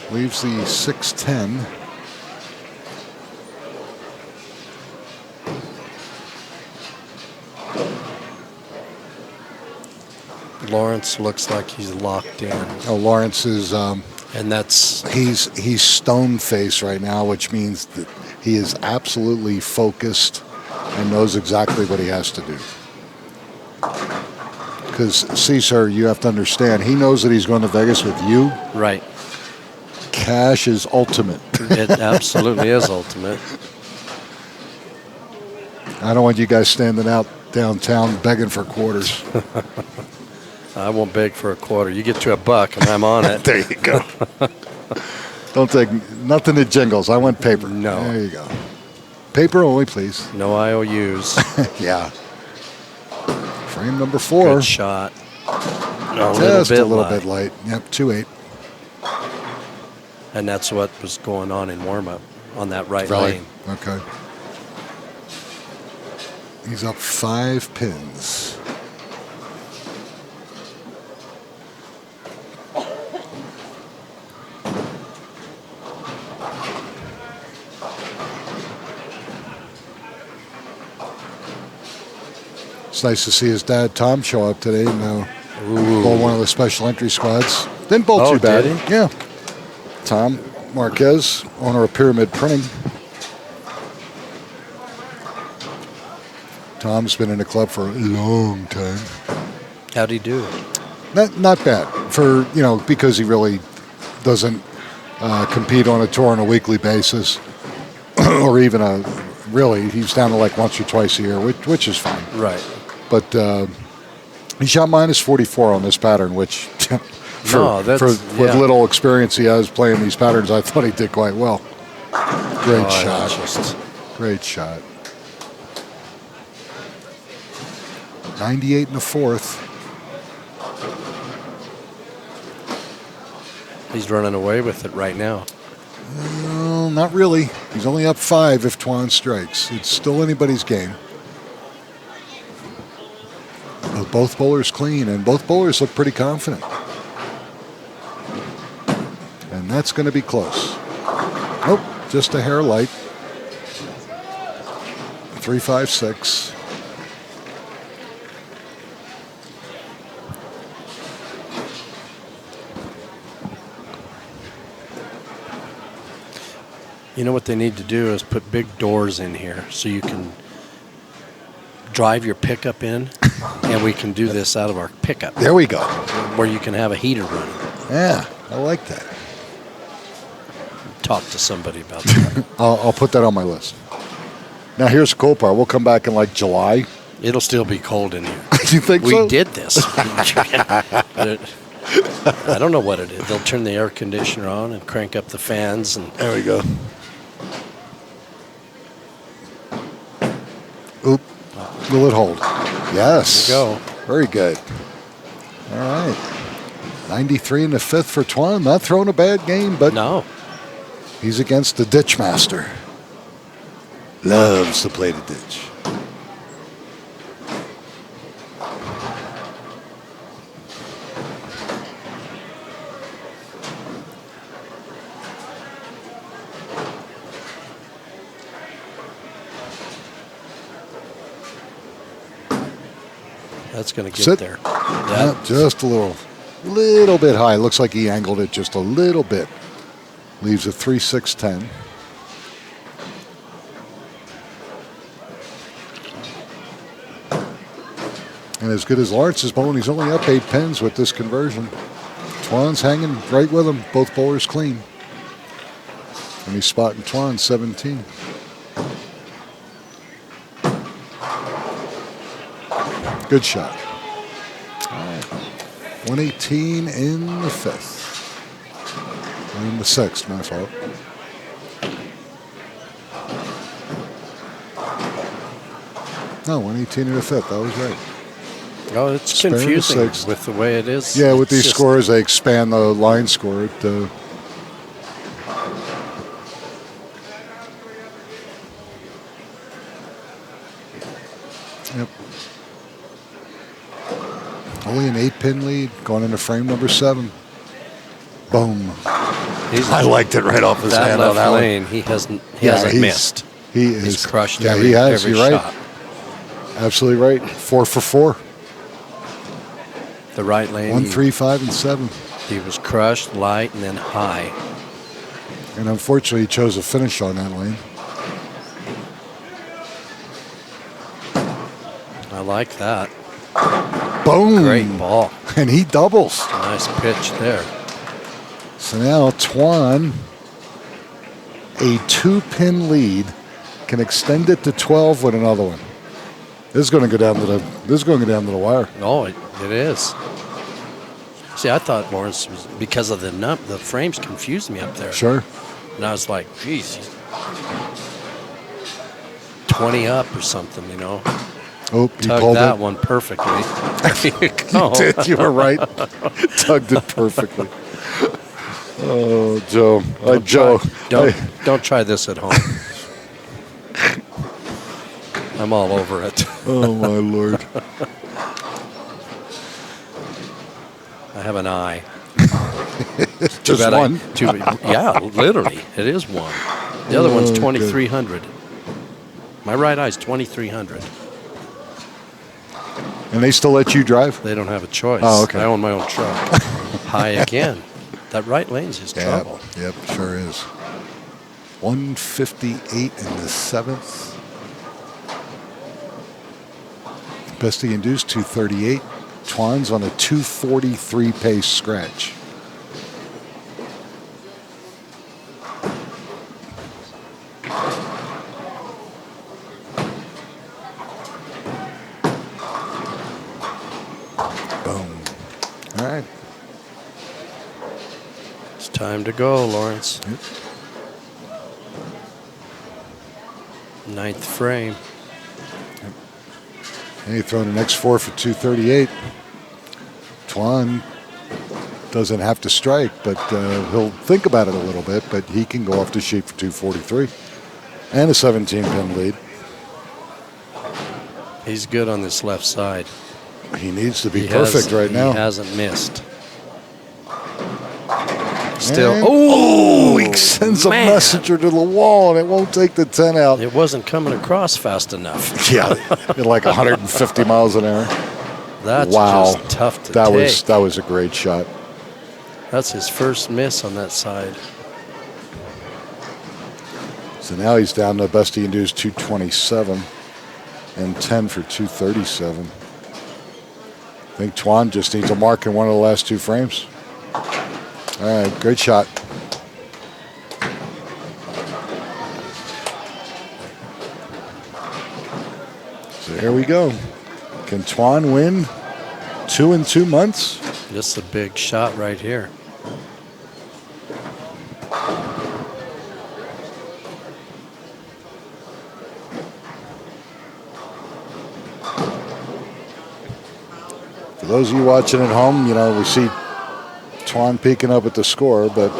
[SPEAKER 1] Leaves the 6-10.
[SPEAKER 2] Lawrence looks like he's locked in.
[SPEAKER 1] Oh, Lawrence is
[SPEAKER 2] And that's
[SPEAKER 1] he's stone face right now, which means that he is absolutely focused and knows exactly what he has to do. Because, Cesar, you have to understand, he knows that he's going to Vegas with you.
[SPEAKER 2] right.
[SPEAKER 1] Cash is ultimate.
[SPEAKER 2] It absolutely is ultimate.
[SPEAKER 1] I don't want you guys standing out downtown begging for quarters.
[SPEAKER 2] I won't beg for a quarter. You get to $1 and I'm on it.
[SPEAKER 1] There you go. Don't take nothing that jingles. I want paper.
[SPEAKER 2] No.
[SPEAKER 1] There you go. Paper only, please.
[SPEAKER 2] No IOUs.
[SPEAKER 1] Yeah. Frame number 4.
[SPEAKER 2] Good shot.
[SPEAKER 1] Just a little bit light. Yep, 2-8.
[SPEAKER 2] And that's what was going on in warm-up on that right
[SPEAKER 1] Really?
[SPEAKER 2] lane.
[SPEAKER 1] Okay. He's up 5 pins. It's nice to see his dad, Tom, show up today and bowl one of the special entry squads. Didn't bowl too bad.
[SPEAKER 2] Did he?
[SPEAKER 1] Yeah. Tom Marquez, owner of Pyramid Printing. Tom's been in the club for a long time.
[SPEAKER 2] How'd he do?
[SPEAKER 1] Not bad for, because he really doesn't compete on a tour on a weekly basis or even he's down to like once or twice a year, which is fine.
[SPEAKER 2] Right.
[SPEAKER 1] But he shot minus 44 on this pattern, which for what little experience he has playing these patterns, I thought he did quite well. Great shot. Great shot. 98 in the 4th.
[SPEAKER 2] He's running away with it right now.
[SPEAKER 1] Well, not really. He's only up 5 if Twan strikes. It's still anybody's game. But both bowlers clean, and both bowlers look pretty confident. And that's going to be close. Nope, just a hair light. 3-5-6.
[SPEAKER 2] You know what they need to do is put big doors in here so you can drive your pickup in, and we can do this out of our pickup.
[SPEAKER 1] There we go.
[SPEAKER 2] Where you can have a heater running.
[SPEAKER 1] Yeah, I like that.
[SPEAKER 2] Talk to somebody about that.
[SPEAKER 1] I'll put that on my list. Now, here's the cool part. We'll come back in like July.
[SPEAKER 2] It'll still be cold in here.
[SPEAKER 1] You think so?
[SPEAKER 2] We did this. I don't know what it is. They'll turn the air conditioner on and crank up the fans. And
[SPEAKER 1] there we go. Oop. Will it hold? Yes.
[SPEAKER 2] There you go.
[SPEAKER 1] Very good. All right. 93 in the 5th for Twan. Not throwing a bad game, but
[SPEAKER 2] no.
[SPEAKER 1] He's against the ditch master. Loves to play the ditch.
[SPEAKER 2] That's going to get there.
[SPEAKER 1] Yeah, just a little bit high. Looks like he angled it just a little bit. Leaves a 3-6-10. And as good as Lawrence is bowling, he's only up 8 pins with this conversion. Twan's hanging right with him. Both bowlers clean. And he's spotting Twan 17. Good shot. All right. 118 in the 5th. In the 6th, my fault. No, 118 in the 5th. That was right.
[SPEAKER 2] Oh, it's confusing with the way it is.
[SPEAKER 1] Yeah, with these scores, they expand the line score. Yep. Only an 8-pin lead going into frame number 7. Boom. I liked it right off his hand on that
[SPEAKER 2] lane. He hasn't missed. He's crushed every shot.
[SPEAKER 1] Right. Absolutely right. 4 for 4.
[SPEAKER 2] The right lane.
[SPEAKER 1] 1, 3, 5, and 7.
[SPEAKER 2] He was crushed, light, and then high.
[SPEAKER 1] And unfortunately, he chose a finish on that lane.
[SPEAKER 2] I like that.
[SPEAKER 1] Boom.
[SPEAKER 2] Great ball.
[SPEAKER 1] And he doubles.
[SPEAKER 2] Nice pitch there.
[SPEAKER 1] So now Twan, a 2-pin lead, can extend it to 12 with another one. This is going to go down to the wire.
[SPEAKER 2] Oh, it is. See, I thought Lawrence was because of the frames confused me up there.
[SPEAKER 1] Sure.
[SPEAKER 2] And I was like, geez, he's 20 up or something, you know.
[SPEAKER 1] Oh, you
[SPEAKER 2] Tugged
[SPEAKER 1] pulled
[SPEAKER 2] that
[SPEAKER 1] it.
[SPEAKER 2] one perfectly. There you go.
[SPEAKER 1] You did. You were right. Tugged it perfectly. Oh, Joe. Joe.
[SPEAKER 2] Don't try this at home. I'm all over it.
[SPEAKER 1] Oh, my Lord.
[SPEAKER 2] I have an eye.
[SPEAKER 1] Just one?
[SPEAKER 2] Yeah, literally. It is one. The other one's 2,300. My right eye's 2,300.
[SPEAKER 1] And they still let you drive?
[SPEAKER 2] They don't have a choice.
[SPEAKER 1] Oh, okay.
[SPEAKER 2] I own my own truck. High again. That right lane's his trouble.
[SPEAKER 1] Yep, sure is. 158 in the 7th. Best he can do is 238. Twan's on a 243 pace scratch. Boom. All right.
[SPEAKER 2] It's time to go, Lawrence.
[SPEAKER 1] Yep.
[SPEAKER 2] 9th frame.
[SPEAKER 1] And he thrown the next 4 for 238. Twan doesn't have to strike, but he'll think about it a little bit, but he can go off the sheet for 243 and a 17-pin lead.
[SPEAKER 2] He's good on this left side.
[SPEAKER 1] He needs to be perfect right now.
[SPEAKER 2] He hasn't missed. Still.
[SPEAKER 1] And he sends a messenger to the wall, and it won't take the 10 out.
[SPEAKER 2] It wasn't coming across fast enough.
[SPEAKER 1] Yeah, like 150 miles an hour.
[SPEAKER 2] That's
[SPEAKER 1] wow.
[SPEAKER 2] just tough to
[SPEAKER 1] that
[SPEAKER 2] take.
[SPEAKER 1] That was a great shot.
[SPEAKER 2] That's his first miss on that side.
[SPEAKER 1] So now he's down to the best he can do is 227 and 10 for 237. I think Twan just needs a mark in one of the last 2 frames. All right, great shot. So here we go. Can Twan win 2 in 2 months?
[SPEAKER 2] This is a big shot right here.
[SPEAKER 1] For those of you watching at home, you know, we see Twan peeking up at the score, but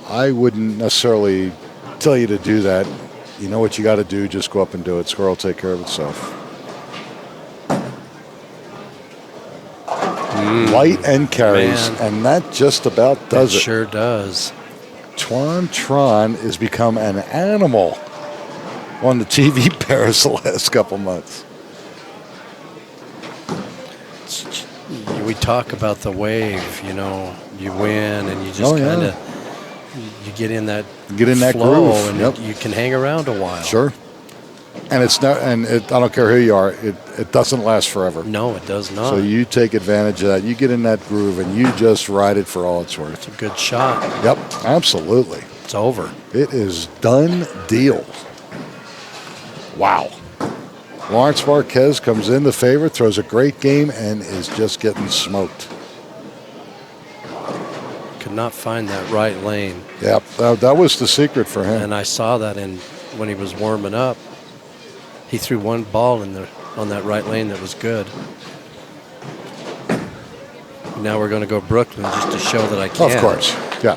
[SPEAKER 1] I wouldn't necessarily tell you to do that. You know what you got to do, just go up and do it. Score will take care of itself. Light and carries, and that just about does it.
[SPEAKER 2] Sure does.
[SPEAKER 1] Twan Tron has become an animal on the TV pairs the last couple months.
[SPEAKER 2] We talk about the wave, you know, you win and you just kind of you get in that flow
[SPEAKER 1] groove,
[SPEAKER 2] and you can hang around a while.
[SPEAKER 1] Sure. And it's not, and I don't care who you are, it doesn't last forever.
[SPEAKER 2] No, it does not.
[SPEAKER 1] So you take advantage of that. You get in that groove and you just ride it for all it's worth.
[SPEAKER 2] It's a good shot.
[SPEAKER 1] Yep, absolutely.
[SPEAKER 2] It's over.
[SPEAKER 1] It is done deal. Wow. Lawrence Marquez comes in the favorite, throws a great game, and is just getting smoked.
[SPEAKER 2] Could not find that right lane.
[SPEAKER 1] Yep, that was the secret for him.
[SPEAKER 2] And I saw that when he was warming up. He threw one ball on that right lane that was good. Now we're going to go Brooklyn just to show that I can.
[SPEAKER 1] Of course, yeah.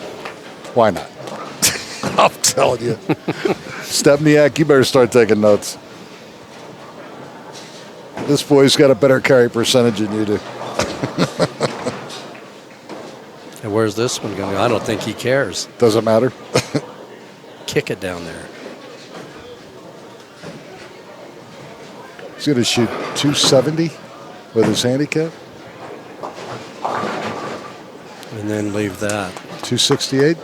[SPEAKER 1] Why not? I'm telling you. Stepniak, you better start taking notes. This boy's got a better carry percentage than you do.
[SPEAKER 2] And where's this one going? I don't think he cares.
[SPEAKER 1] Doesn't matter.
[SPEAKER 2] Kick it down there.
[SPEAKER 1] He's going to shoot 270 with his handicap.
[SPEAKER 2] And then leave that.
[SPEAKER 1] 268.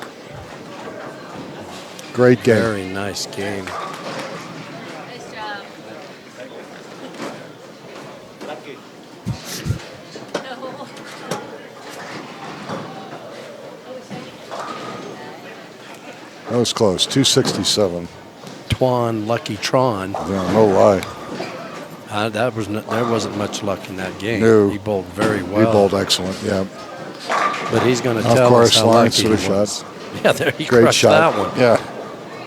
[SPEAKER 1] Great game.
[SPEAKER 2] Very nice game.
[SPEAKER 6] Nice job.
[SPEAKER 5] Lucky.
[SPEAKER 6] No.
[SPEAKER 1] That was close. 267.
[SPEAKER 2] Twan, Lucky Tron.
[SPEAKER 1] No lie.
[SPEAKER 2] There wasn't much luck in that game.
[SPEAKER 1] No.
[SPEAKER 2] He bowled very well.
[SPEAKER 1] He bowled excellent, yeah.
[SPEAKER 2] But he's going to
[SPEAKER 1] Of
[SPEAKER 2] tell
[SPEAKER 1] course,
[SPEAKER 2] us how
[SPEAKER 1] Lawrence
[SPEAKER 2] lucky
[SPEAKER 1] with
[SPEAKER 2] he
[SPEAKER 1] a
[SPEAKER 2] was.
[SPEAKER 1] shot.
[SPEAKER 2] Yeah, there he
[SPEAKER 1] Great
[SPEAKER 2] crushed
[SPEAKER 1] shot.
[SPEAKER 2] that one.
[SPEAKER 1] Yeah.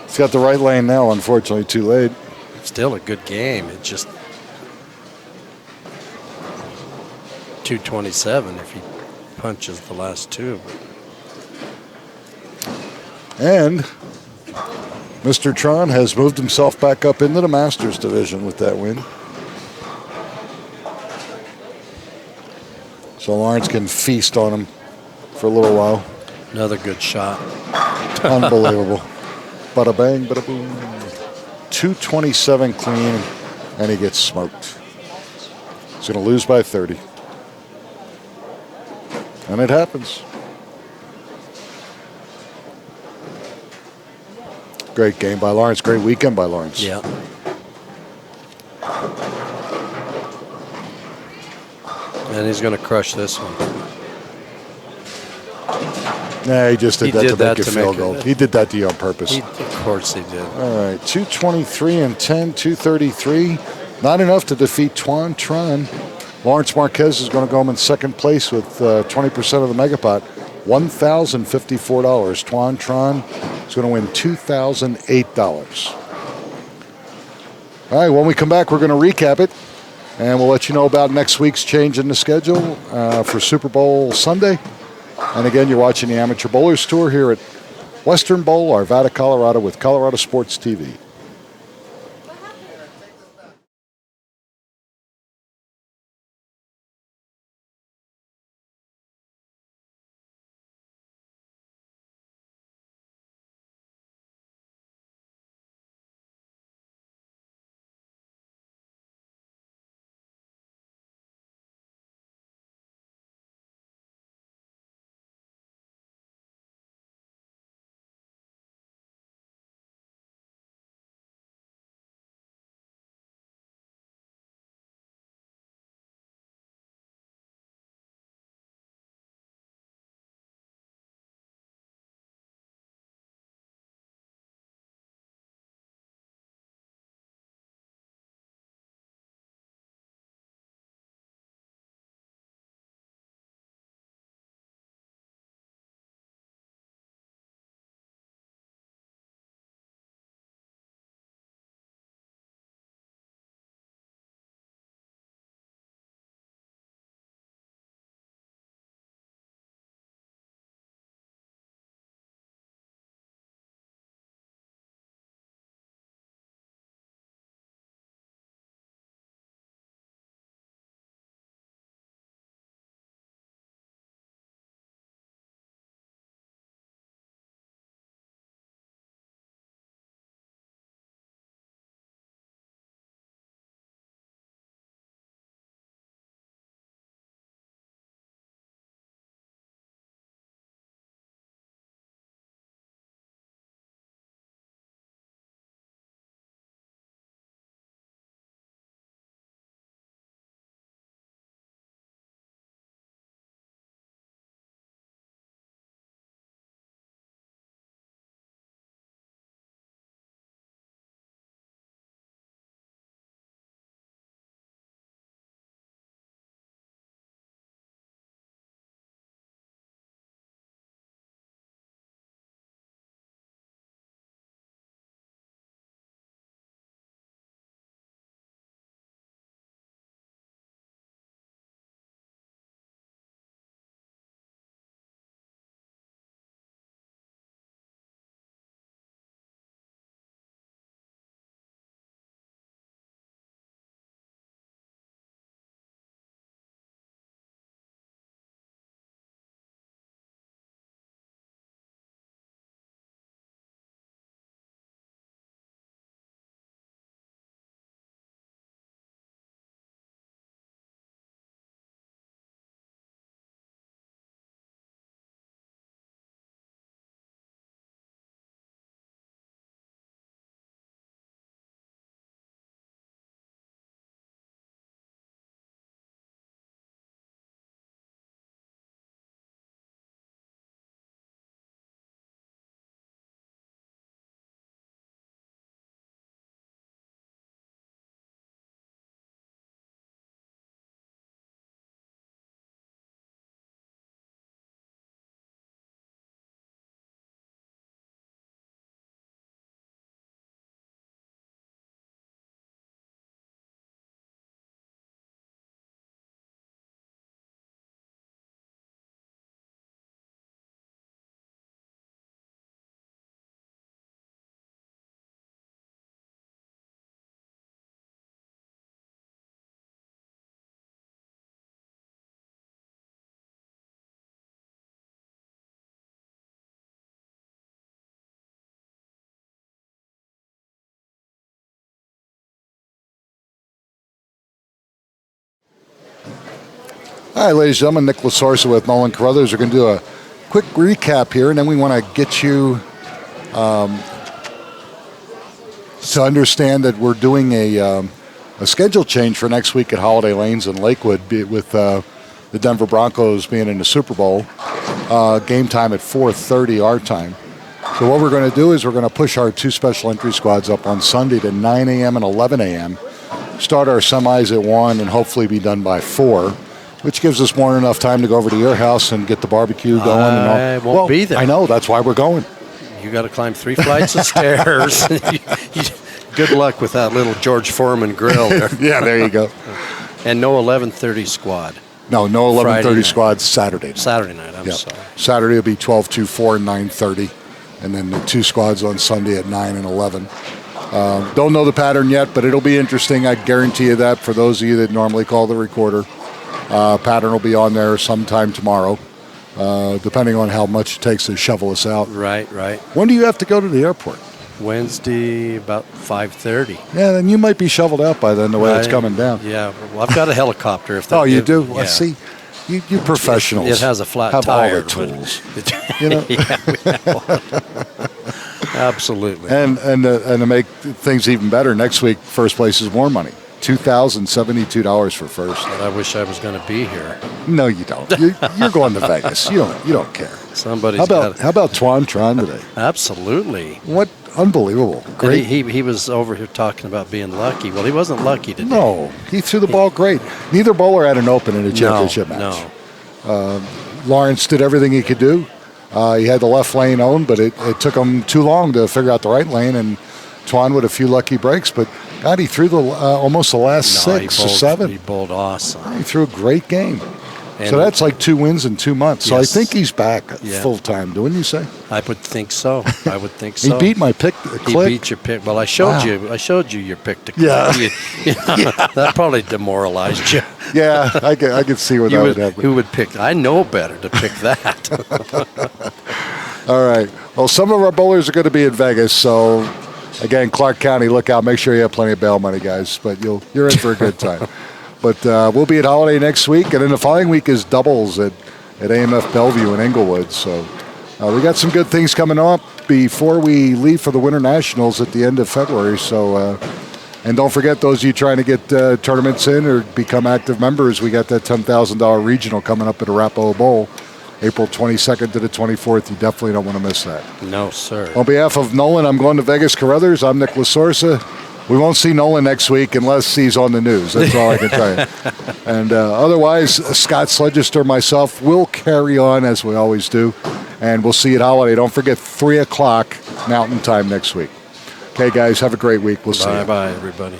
[SPEAKER 1] He's got the right lane now, unfortunately, too late.
[SPEAKER 2] Still a good game. It just 227 if he punches the last two.
[SPEAKER 1] And Mr. Tron has moved himself back up into the Masters division with that win. So Lawrence can feast on him for a little while.
[SPEAKER 2] Another good shot.
[SPEAKER 1] Unbelievable. Bada bang, bada boom. 227 clean, and he gets smoked. He's going to lose by 30. And it happens. Great game by Lawrence. Great weekend by Lawrence.
[SPEAKER 2] Yeah. And he's going to crush this one.
[SPEAKER 1] Nah, he just did that to make a field goal.
[SPEAKER 2] it.
[SPEAKER 1] He did that to you on purpose.
[SPEAKER 2] Of course he did.
[SPEAKER 1] All right, 223 and 10, 233. Not enough to defeat Tuan Tron. Lawrence Marquez is going to go home in second place with 20% of the megapot, $1,054. Tuan Tron is going to win $2,008. All right, when we come back, we're going to recap it, and we'll let you know about next week's change in the schedule for Super Bowl Sunday. And again, you're watching the Amateur Bowlers Tour here at Western Bowl, Arvada, Colorado, with ColoradoSports.TV. All right, ladies and gentlemen, Nick Lasorsa with Nolan Carruthers. We're going to do a quick recap here, and then we want to get you to understand that we're doing a schedule change for next week at Holiday Lanes in Lakewood with the Denver Broncos being in the Super Bowl. Game time at 4:30 our time. So what we're going to do is we're going to push our 2 special entry squads up on Sunday to 9 a.m. and 11 a.m., start our semis at 1, and hopefully be done by 4. Which gives us more than enough time to go over to your house and get the barbecue going.
[SPEAKER 2] I won't be there.
[SPEAKER 1] I know. That's why we're going.
[SPEAKER 2] You got to climb 3 flights of stairs. Good luck with that little George Foreman grill there.
[SPEAKER 1] Yeah, there you go.
[SPEAKER 2] And no 11:30 squad.
[SPEAKER 1] No 11:30 squad Saturday night.
[SPEAKER 2] Saturday night, I'm
[SPEAKER 1] Yep.
[SPEAKER 2] sorry.
[SPEAKER 1] Saturday will be 12, 2, 4, and 9:30. And then the 2 squads on Sunday at 9 and 11. Don't know the pattern yet, but it'll be interesting. I guarantee you that for those of you that normally call the recorder. Pattern will be on there sometime tomorrow, depending on how much it takes to shovel us out.
[SPEAKER 2] Right.
[SPEAKER 1] When do you have to go to the airport?
[SPEAKER 2] Wednesday, about 5:30.
[SPEAKER 1] Yeah, then you might be shoveled out by then, the way it's coming down.
[SPEAKER 2] Yeah, well, I've got a helicopter. If
[SPEAKER 1] Oh, you do?
[SPEAKER 2] Yeah.
[SPEAKER 1] Well, see, you professionals.
[SPEAKER 2] It has a flat
[SPEAKER 1] have
[SPEAKER 2] tire.
[SPEAKER 1] all the tools.
[SPEAKER 2] You know? Yeah, we have absolutely.
[SPEAKER 1] And to make things even better, next week, first place is more money. $2,072 for first.
[SPEAKER 2] I wish I was going to be here.
[SPEAKER 1] No, you don't. You're going to Vegas. You don't care.
[SPEAKER 2] Somebody's
[SPEAKER 1] How about Tuan Tron today?
[SPEAKER 2] Absolutely.
[SPEAKER 1] What unbelievable!
[SPEAKER 2] Great.
[SPEAKER 1] Great.
[SPEAKER 2] He was over here talking about being lucky. Well, he wasn't lucky today.
[SPEAKER 1] No, he threw the ball great. Neither bowler had an open in a championship match.
[SPEAKER 2] No.
[SPEAKER 1] Lawrence did everything he could do. He had the left lane owned, but it took him too long to figure out the right lane. And Tuan with a few lucky breaks, but God, he threw almost the last 6 or 7.
[SPEAKER 2] He bowled awesome.
[SPEAKER 1] He threw a great game.
[SPEAKER 2] And
[SPEAKER 1] so that's like 2 wins in 2 months. So I
[SPEAKER 2] Yes.
[SPEAKER 1] think he's back
[SPEAKER 2] Yeah.
[SPEAKER 1] full time. Wouldn't you say?
[SPEAKER 2] I would think so.
[SPEAKER 1] He beat my pick.
[SPEAKER 2] He
[SPEAKER 1] Click.
[SPEAKER 2] beat your pick. Well, I showed
[SPEAKER 1] Wow.
[SPEAKER 2] you. I showed you your pick to
[SPEAKER 1] Yeah.
[SPEAKER 2] That probably demoralized you.
[SPEAKER 1] Yeah, I could see where that would happen.
[SPEAKER 2] Who would pick? I know better to pick that.
[SPEAKER 1] All right. Well, some of our bowlers are going to be in Vegas, so again, Clark County, look out. Make sure you have plenty of bail money, guys. But you're in for a good time. But we'll be at Holiday next week, and then the following week is doubles at AMF Bellevue in Inglewood. So we got some good things coming up before we leave for the Winter Nationals at the end of February. So, and don't forget, those of you trying to get tournaments in or become active members, we got that $10,000 regional coming up at Arapahoe Bowl, April 22nd to the 24th. You definitely don't want to miss that.
[SPEAKER 2] No, sir.
[SPEAKER 1] On behalf of Nolan, I'm going to Vegas Carruthers. I'm Nick Lasorsa. We won't see Nolan next week unless he's on the news. That's all I can tell you. And otherwise, Scott Sledgester, myself, will carry on as we always do. And we'll see you at Holiday. Don't forget, 3 o'clock Mountain Time next week. Okay, guys, have a great week. We'll see you.
[SPEAKER 2] Bye-bye, everybody.